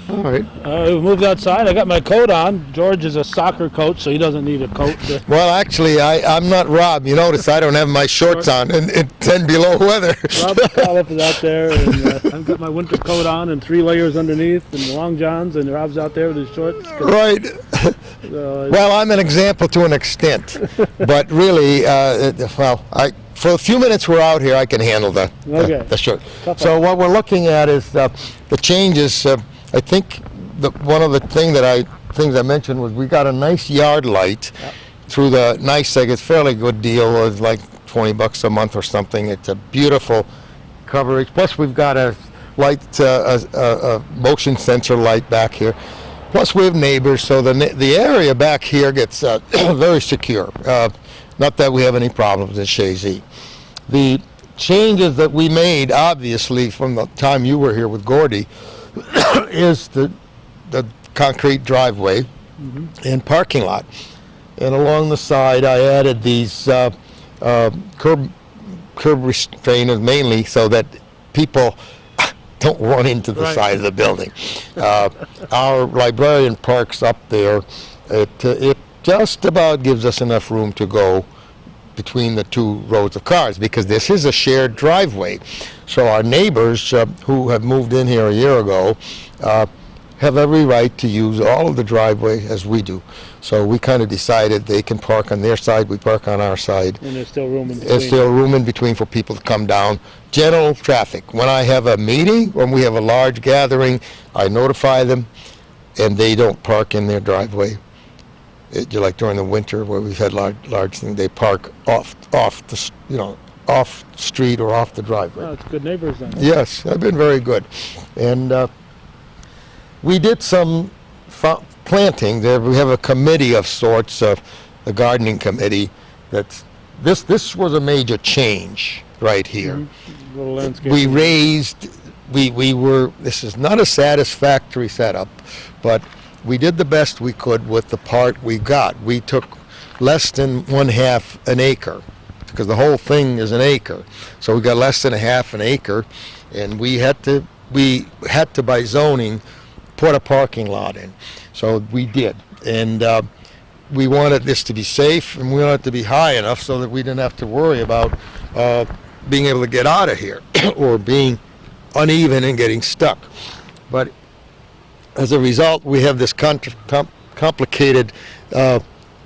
All right. We moved outside. I got my coat on. George is a soccer coach, so he doesn't need a coat. Well, actually, I'm not Rob. You notice I don't have my shorts on in 10 below weather. Rob Collins is out there, and I've got my winter coat on and 3 layers underneath and long johns, and Rob's out there with his shorts. Right. Well, I'm an example to an extent, but really, for a few minutes we're out here, I can handle the short. So what we're looking at is the changes. I think one of the things I mentioned was we got a nice yard light through the NYSEG. It's a fairly good deal. It's like $20 a month or something. It's a beautiful coverage. Plus we've got a light, a motion sensor light back here. Plus we have neighbors, so the area back here gets very secure. Not that we have any problems at Chazy. The changes that we made, obviously, from the time you were here with Gordy, is the concrete driveway and parking lot. And along the side, I added these curb restrainers, mainly so that people don't run into the side of the building. Our librarian parks up there. It just about gives us enough room to go between the 2 rows of cars, because this is a shared driveway. So our neighbors who have moved in here a year ago have every right to use all of the driveway as we do. So we kind of decided they can park on their side, we park on our side. And there's still room in between. There's still room in between for people to come down. General traffic. When I have a meeting, when we have a large gathering, I notify them, and they don't park in their driveway. Like during the winter where we've had large things, they park off street or off the driveway. Oh, it's good neighbors then. Yes, they've been very good. And we did some planting. We have a committee of sorts, a gardening committee. This was a major change right here. Little landscape. We raised, this is not a satisfactory setup, but we did the best we could with the part we got. We took less than 1/2 an acre because the whole thing is an acre. So we got less than a half an acre, and we had to by zoning put a parking lot in. So we did, and we wanted this to be safe, and we wanted it to be high enough so that we didn't have to worry about being able to get out of here or being uneven and getting stuck. But as a result, we have this complicated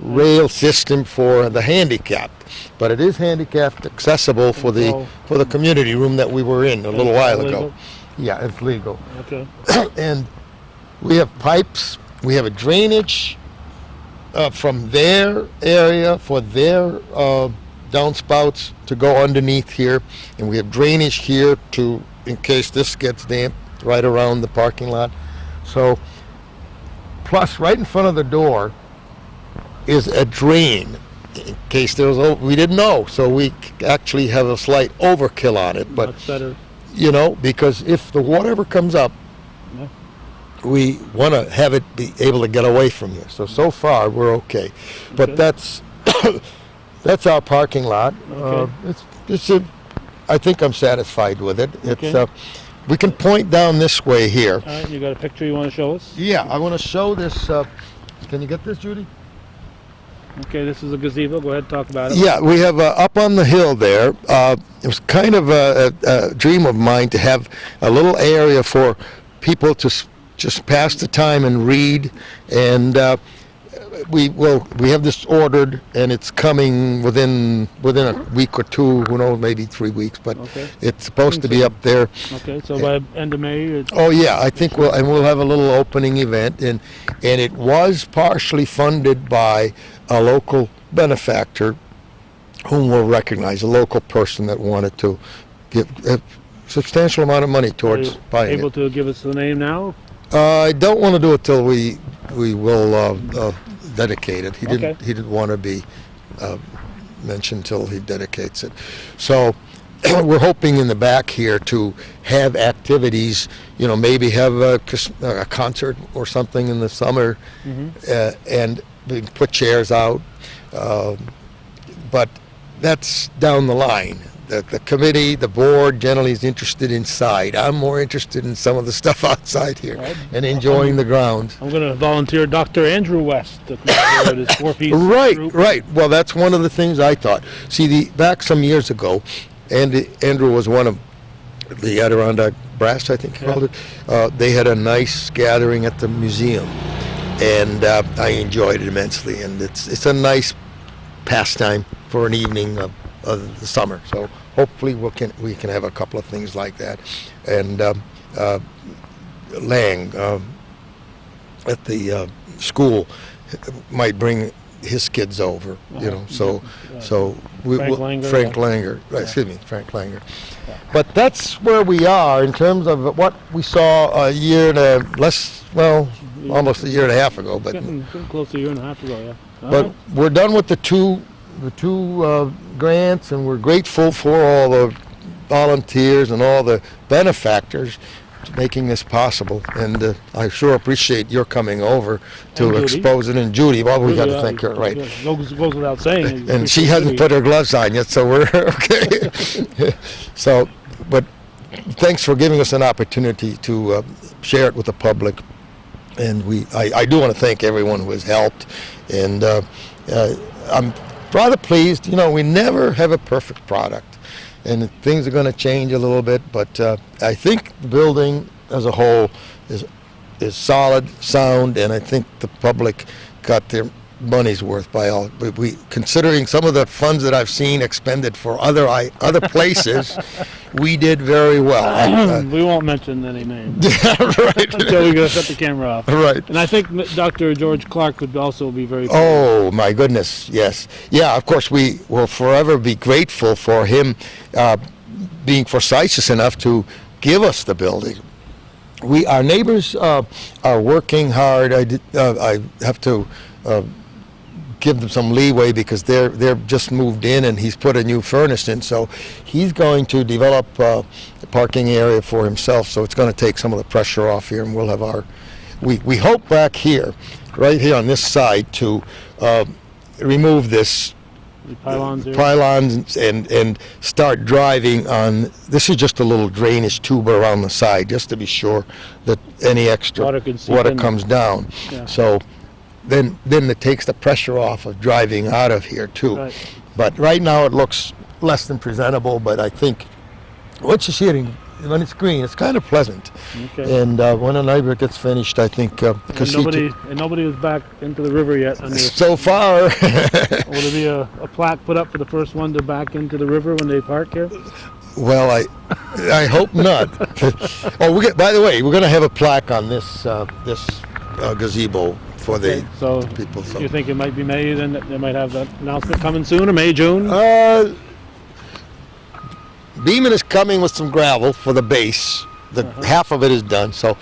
rail system for the handicapped, but it is handicapped accessible for the community room that we were in a little while ago. Yeah, it's legal. Okay. And we have pipes. We have a drainage from their area for their downspouts to go underneath here, and we have drainage here to, in case this gets damp, right around the parking lot. So, plus right in front of the door is a drain in case there was, we didn't know, so we actually have a slight overkill on it. But much better. You know, because if the water ever comes up, Yeah. we want to have it be able to get away from here. So far we're okay. But that's that's our parking lot. Okay. I think I'm satisfied with it. Okay. It's we can point down this way here. All right, you got a picture you want to show us? Yeah, I want to show this. Can you get this, Judy? Okay, this is a gazebo. Go ahead and talk about it. Yeah, we have up on the hill there. It was kind of a dream of mine to have a little area for people to just pass the time and read. And we have this ordered, and it's coming within a week or two. Who knows, maybe 3 weeks. But it's supposed to be up there. Okay, so by end of May. Oh yeah, I think we'll have a little opening event, and it was partially funded by a local benefactor whom we'll recognize, a local person that wanted to give a substantial amount of money towards buying it. Able to give us the name now? I don't want to do it till we will dedicate it. He didn't want to be mentioned till he dedicates it. So we're hoping in the back here to have activities, you know, maybe have a concert or something in the summer, and we can put chairs out, but that's down the line. The committee, the board generally is interested inside. I'm more interested in some of the stuff outside here and enjoying the grounds. I'm going to volunteer Dr. Andrew West to come out here with his four-piece group. Right. Well, that's one of the things I thought. See, back some years ago, Andrew was one of the Adirondack Brass, I think you called it. They had a nice gathering at the museum, and I enjoyed it immensely. And it's a nice pastime for an evening of the summer. So hopefully we can have a couple of things like that. And Lang at the school might bring his kids over, you know. So Frank Langer. Excuse me, Frank Langer. Yeah. But that's where we are in terms of what we saw almost a year and a half ago. But getting close to a year and a half ago, yeah. But we're done with the two grants, and we're grateful for all the volunteers and all the benefactors making this possible. And I sure appreciate your coming over to expose it. And Judy, well, we got to thank her, right? Goes without saying. And she hasn't put her gloves on yet, so we're okay. So, but thanks for giving us an opportunity to share it with the public. And I do want to thank everyone who has helped. And I'm rather pleased. You know, we never have a perfect product, and things are going to change a little bit, but I think the building as a whole is solid, sound, and I think the public got their money's worth by all. We considering some of the funds that I've seen expended for other places, we did very well. We won't mention any names. Yeah, right. Until we go shut the camera off. Right. And I think Dr. George Clark would also be very proud. Oh, my goodness, yes. Yeah, of course, we will forever be grateful for him being forsythous enough to give us the building. Our neighbors are working hard. I have to give them some leeway because they're just moved in, and he's put a new furnace in, so he's going to develop a parking area for himself, so it's going to take some of the pressure off here, and we'll have we hope back here, right here on this side, to remove this The pylons here. pylons and start driving on. This is just a little drainage tube around the side, just to be sure that any extra water comes down. Yeah. So then it takes the pressure off of driving out of here too. Right. But right now it looks less than presentable. But I think once you see it when it's green, it's kind of pleasant. Okay. And when a neighbor gets finished, I think because nobody is back into the river yet. So far. Will there be a plaque put up for the first one to back into the river when they park here? Well, I hope not. By the way, we're going to have a plaque on this gazebo for the people. So you think it might be May? Then they might have that announcement coming soon, or May, June? Beeman is coming with some gravel for the base. Half of it is done, so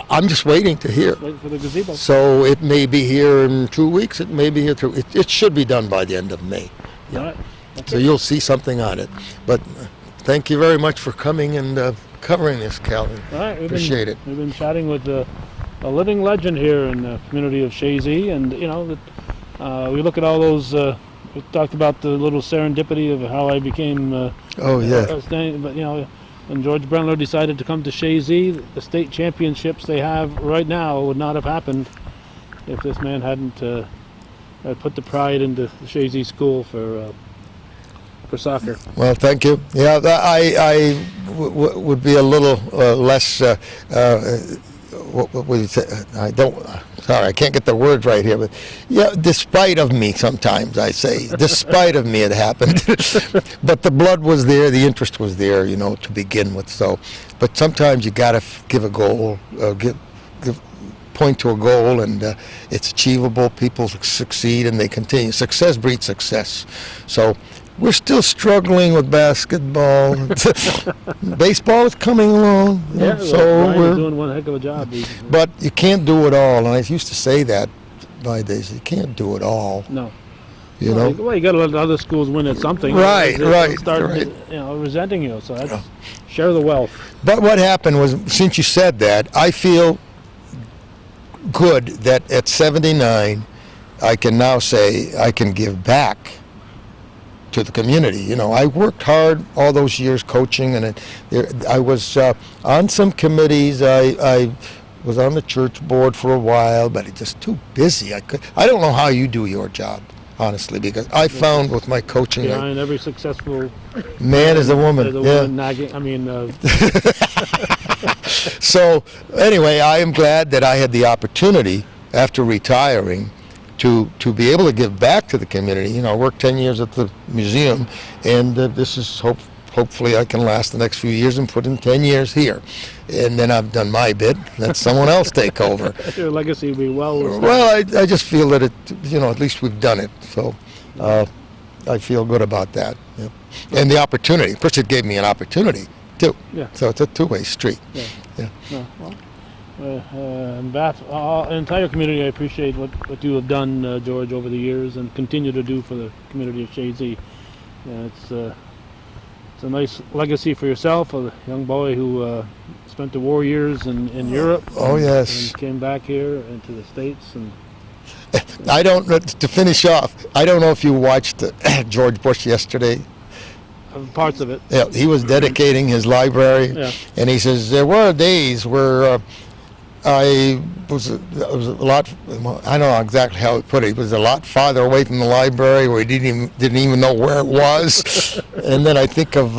I'm just waiting to hear. Waiting for the gazebo. So it may be here in 2 weeks. It may be here through. It should be done by the end of May. Yeah. All right. Okay. So you'll see something on it. But thank you very much for coming and covering this, Calvin. All right. Appreciate it. We've been chatting with a living legend here in the community of Chazy, and we look at all those. We talked about the little serendipity of how I became. But when George Brendler decided to come to Chazy, the state championships they have right now would not have happened if this man hadn't put the pride into the Chazy school for soccer. Well, thank you. Yeah, I would be a little less. What would you say? Sorry, I can't get the words right here. But yeah, despite of me, sometimes I say, despite of me, it happened. But the blood was there, the interest was there, to begin with. So, but sometimes you got to give a goal, point to a goal, and it's achievable. People succeed, and they continue. Success breeds success. So. We're still struggling with basketball. Baseball is coming along. So we're doing one heck of a job. But you can't do it all. And I used to say that my days. You can't do it all. No. You know. Well, you got to let other schools win at something. Right. Start, resenting you. So that's share the wealth. But what happened was, since you said that, I feel good that at 79, I can now say I can give back to the community. I worked hard all those years coaching, and I was on some committees. I was on the church board for a while, but it's just too busy. I don't know how you do your job, honestly, because I found with my coaching, behind every successful man is a woman. Nagging. So anyway, I am glad that I had the opportunity after retiring to be able to give back to the community. I worked 10 years at the museum, and this is hopefully I can last the next few years and put in 10 years here. And then I've done my bit, let someone else take over. Your legacy will be well. Well, I just feel that at least we've done it. So I feel good about that. Yeah. And the opportunity. First, it gave me an opportunity, too. Yeah. So it's a two-way street. Yeah. On behalf of the entire community, I appreciate what you have done, George, over the years, and continue to do for the community of Chazy. It's a nice legacy for yourself, a young boy who spent the war years in Europe. Oh, yes. And came back here into the States. And to finish off, I don't know if you watched George Bush yesterday. Parts of it. Yeah, he was dedicating his library, and he says there were days where I was a lot. I don't know exactly how he put it. He was a lot farther away from the library, where he didn't even know where it was. And then I think of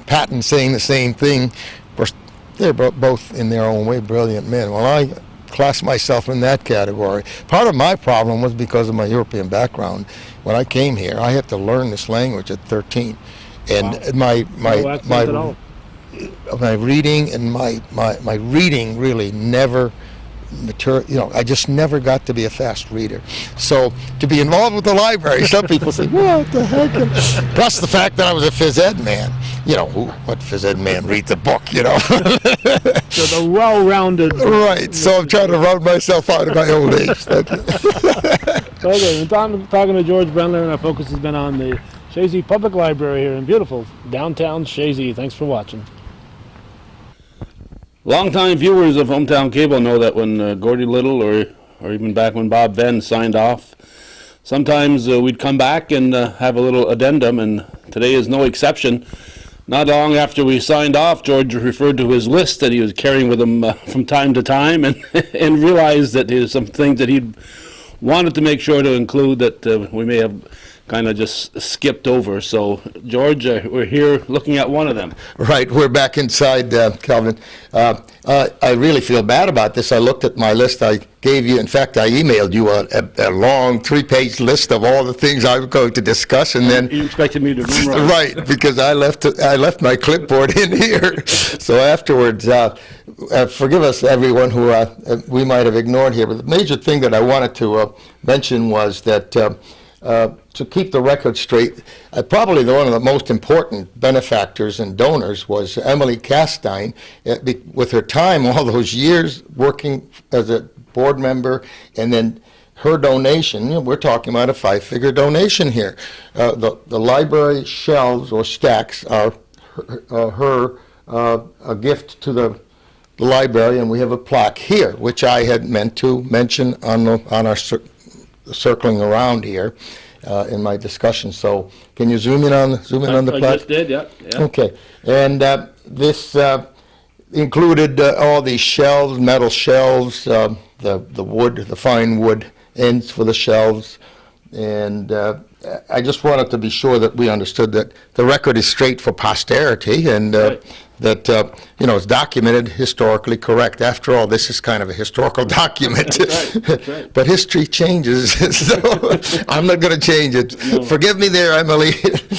Patton saying the same thing. Of course, they're both in their own way brilliant men. Well, I class myself in that category. Part of my problem was because of my European background. When I came here, I had to learn this language at 13, and my reading and my reading really never I just never got to be a fast reader. So to be involved with the library, some people say, what the heck? Plus the fact that I was a phys ed man. What phys ed man reads a book, So the well-rounded. Right. So I'm trying to round myself out of my old age. Okay, we're talking to George Brendler, and our focus has been on the Chazy Public Library here in beautiful downtown Chazy. Thanks for watching. Longtime viewers of Hometown Cable know that when Gordy Little, or even back when Bob Venn signed off sometimes we'd come back and have a little addendum, and today is no exception. Not long after we signed off, George referred to his list that he was carrying with him from time to time, and and realized that there's some things that he wanted to make sure to include that we may have kind of just skipped over. So, George, we're here looking at one of them. Right, we're back inside, Calvin. I really feel bad about this. I looked at my list. I gave you, in fact, I emailed you a long 3-page list of all the things I was going to discuss, and then You expected me to memorize. right, because I left my clipboard in here. So afterwards, forgive us, everyone who we might have ignored here. But the major thing that I wanted to mention was that. To keep the record straight, probably one of the most important benefactors and donors was Emily Castine, with her time, all those years working as a board member, and then her donation. We're talking about a 5-figure donation here. The library shelves or stacks are a gift to the library, and we have a plaque here, which I had meant to mention on our circling around here in my discussion. So can you zoom in on the plaque? I just did, yeah. Okay, and this included all these shelves, metal shelves, the wood, the fine wood ends for the shelves, and I just wanted to be sure that we understood that the record is straight for posterity, and Right. that it's documented, historically correct. After all, this is kind of a historical document. That's right. But history changes, so I'm not going to change it. No. Forgive me there, Emily.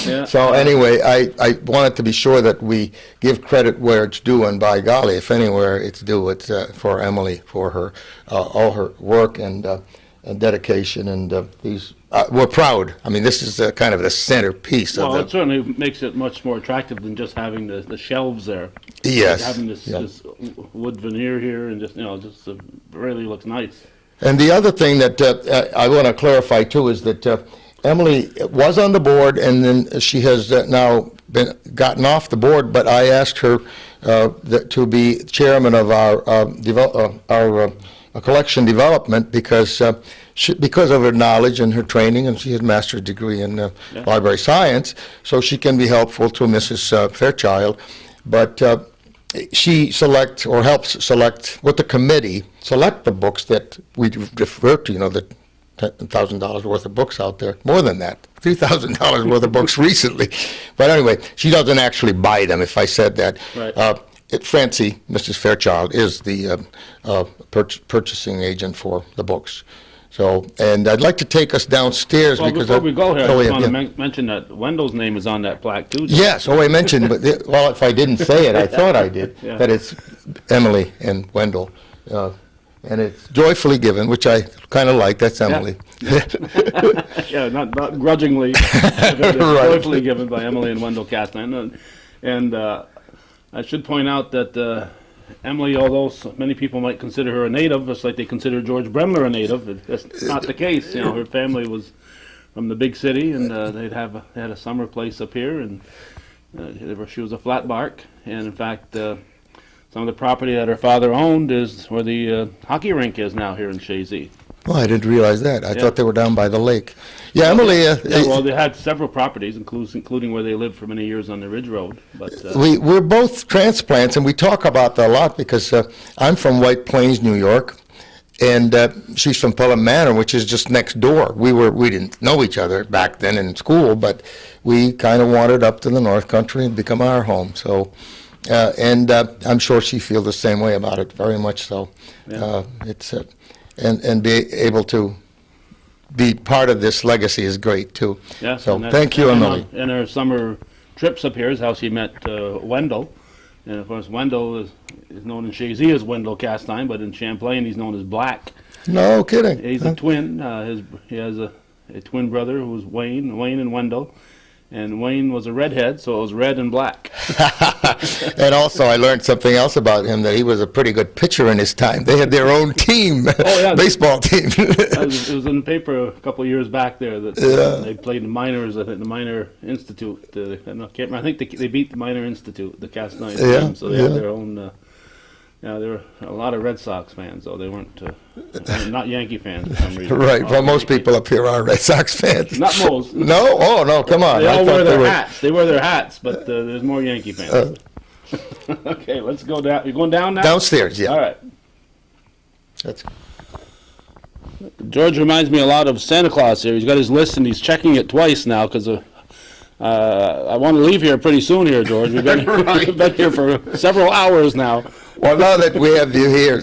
Yeah. So anyway, I wanted to be sure that we give credit where it's due, and by golly, if anywhere it's due, it's for Emily, for her all her work and dedication, and these. We're proud. I mean, this is kind of the centerpiece Well, of it certainly makes it much more attractive than just having the shelves there. Yes. Having this wood veneer here and just really looks nice. And the other thing that I want to clarify too is that Emily was on the board, and then she has now gotten off the board. But I asked her to be chairman of our collection development because of her knowledge and her training, and she has a master's degree in library science, so she can be helpful to Mrs. Fairchild. But she selects or helps select with the committee, select the books that we refer to, the $10,000 worth of books out there, more than that, $3,000 worth of books recently. But anyway, she doesn't actually buy them, if I said that. Right. Francie, Mrs. Fairchild, is the purchasing agent for the books. So, and I'd like to take us downstairs Well, because before we go here, I just want to yeah. mention that Wendell's name is on that plaque too. Yes, I mentioned, but well, if I didn't say it, I thought I did. Yeah. That it's Emily and Wendell, and it's joyfully given, which I kind of like. That's Emily. Yeah, not grudgingly, but joyfully given by Emily and Wendell Castine. And I should point out that Emily, although many people might consider her a native, just like they consider George Brendler a native, that's not the case. Her family was from the big city, and they had a summer place up here, and she was a flat bark. And in fact, some of the property that her father owned is where the hockey rink is now here in Chazy. Well, I didn't realize that. I thought they were down by the lake. Yeah, Emily. Well, they had several properties, including where they lived for many years on the Ridge Road. But we're both transplants, and we talk about that a lot because I'm from White Plains, New York, and she's from Pelham Manor, which is just next door. We didn't know each other back then in school, but we kind of wandered up to the North Country and become our home. So, and I'm sure she feels the same way about it, very much so. Yeah. It's and be able to be part of this legacy is great too. yeah, So and thank you, Emily. And her summer trips up here is how she met Wendell. And of course, Wendell is known in Chazy as Wendell Castine, but in Champlain he's known as Black. No kidding. He's a twin. He has a twin brother who was Wayne and Wendell. And Wayne was a redhead, so it was red and black. And also, I learned something else about him, that he was a pretty good pitcher in his time. They had their own team, baseball team. It was in the paper a couple of years back there that they played the minors, I think the Minor Institute. I can't remember. I think they beat the Minor Institute, the Cast 9 team, so they had their own Yeah, there were a lot of Red Sox fans, though. They weren't not Yankee fans for some reason. Right. Well, most people up here are Red Sox fans. Not most. No? Oh, no, come on. They I all thought wear they their were- hats. They wear their hats, but there's more Yankee fans. Okay, let's go down. You're going down now? Downstairs, yeah. All right. That's, George reminds me a lot of Santa Claus here. He's got his list and he's checking it twice now because I want to leave here pretty soon here, George. We've been, Right. we've been here for several hours now. well, now that we have you here,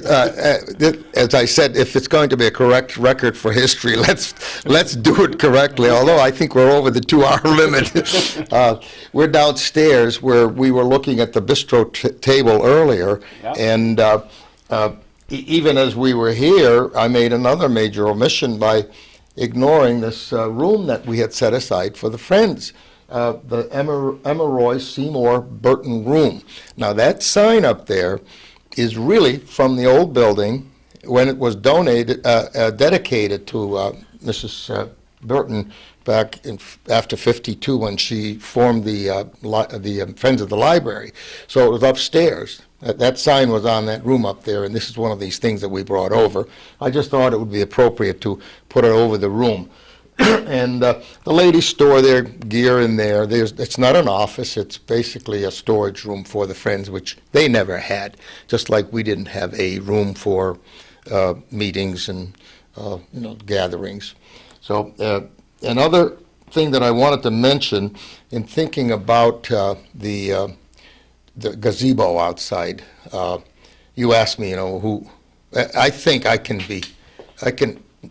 as I said, if it's going to be a correct record for history, let's do it correctly, although I think we're over the 2-hour limit. We're downstairs where we were looking at the bistro table earlier, Yeah. and even as we were here, I made another major omission by ignoring this room that we had set aside for the Friends. The Emma Roy Seymour Burton Room. Now that sign up there is really from the old building when it was dedicated to Mrs. Burton back after '52 when she formed the Friends of the Library. So it was upstairs. That sign was on that room up there, and this is one of these things that we brought over. I just thought it would be appropriate to put it over the room. And the ladies store their gear in there. It's not an office. It's basically a storage room for the Friends, which they never had, just like we didn't have a room for meetings and gatherings. So another thing that I wanted to mention in thinking about the gazebo outside, you asked me, who. I think I can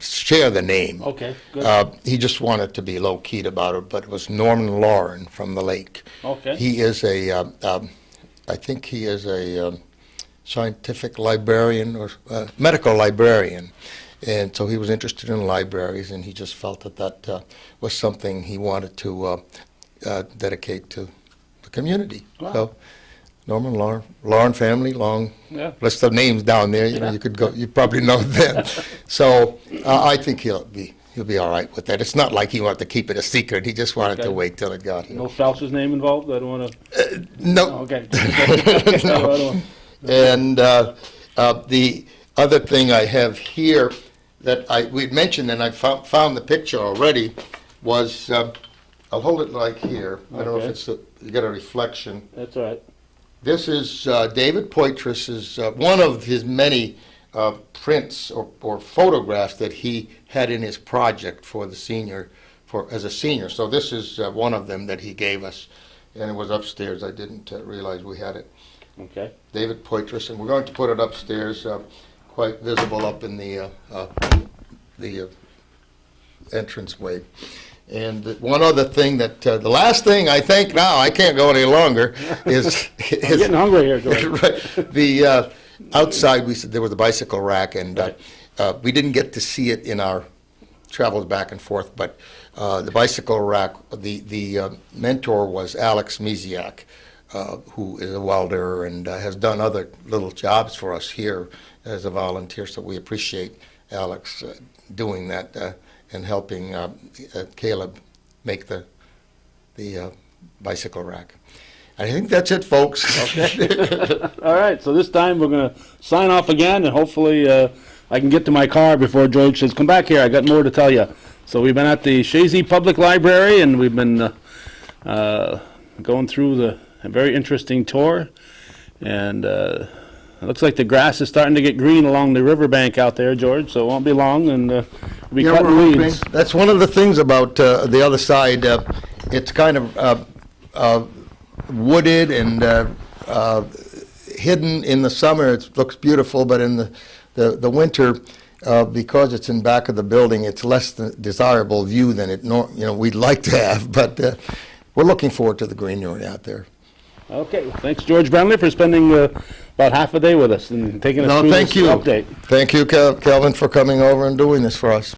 share the name. Okay, good. He just wanted to be low-keyed about it, but it was Norman Lauren from the Lake. Okay. He is I think he is a scientific librarian or medical librarian, and so he was interested in libraries, and he just felt that was something he wanted to dedicate to the community. Wow. So, Norman Lauren family, long Yeah. list of names down there. Yeah. You could go. You probably know them. So I think he'll be all right with that. It's not like he wanted to keep it a secret. He just wanted to Okay. wait till it got here. No spouse's name involved? I don't want to. No. Okay. No. And the other thing I have here that we'd mentioned, and I found the picture already, was I'll hold it like here. I don't know if Okay. you get a reflection. That's all right. This is David Poitras's one of his many prints or photographs that he had in his project for the senior, as a senior. So this is one of them that he gave us, and it was upstairs. I didn't realize we had it. Okay. David Poitras, and we're going to put it upstairs, quite visible up in the entranceway. And one other thing that, the last thing I think now, I can't go any longer, is... I'm getting hungry here, George. Right. The outside, we said there was a bicycle rack, and Right. we didn't get to see it in our travels back and forth, but the bicycle rack, the mentor was Alex Misiak, who is a welder and has done other little jobs for us here as a volunteer, so we appreciate Alex doing that and helping Caleb make the bicycle rack. I think that's it, folks. Okay. All right, so this time we're going to sign off again, and hopefully I can get to my car before George says, come back here, I got more to tell you. So we've been at the Chazy Public Library, and we've been going through a very interesting tour, and it looks like the grass is starting to get green along the riverbank out there, George, so it won't be long, and we'll be Yeah, cutting we're weeds. hoping. That's one of the things about the other side. It's kind of wooded and hidden in the summer. It looks beautiful, but in the winter, because it's in back of the building, it's less desirable view than we'd like to have. But we're looking forward to the greenery out there. Okay, well, thanks, George Brendler, for spending about half a day with us and taking us through Thank this you. update. Thank you, Calvin, for coming over and doing this for us.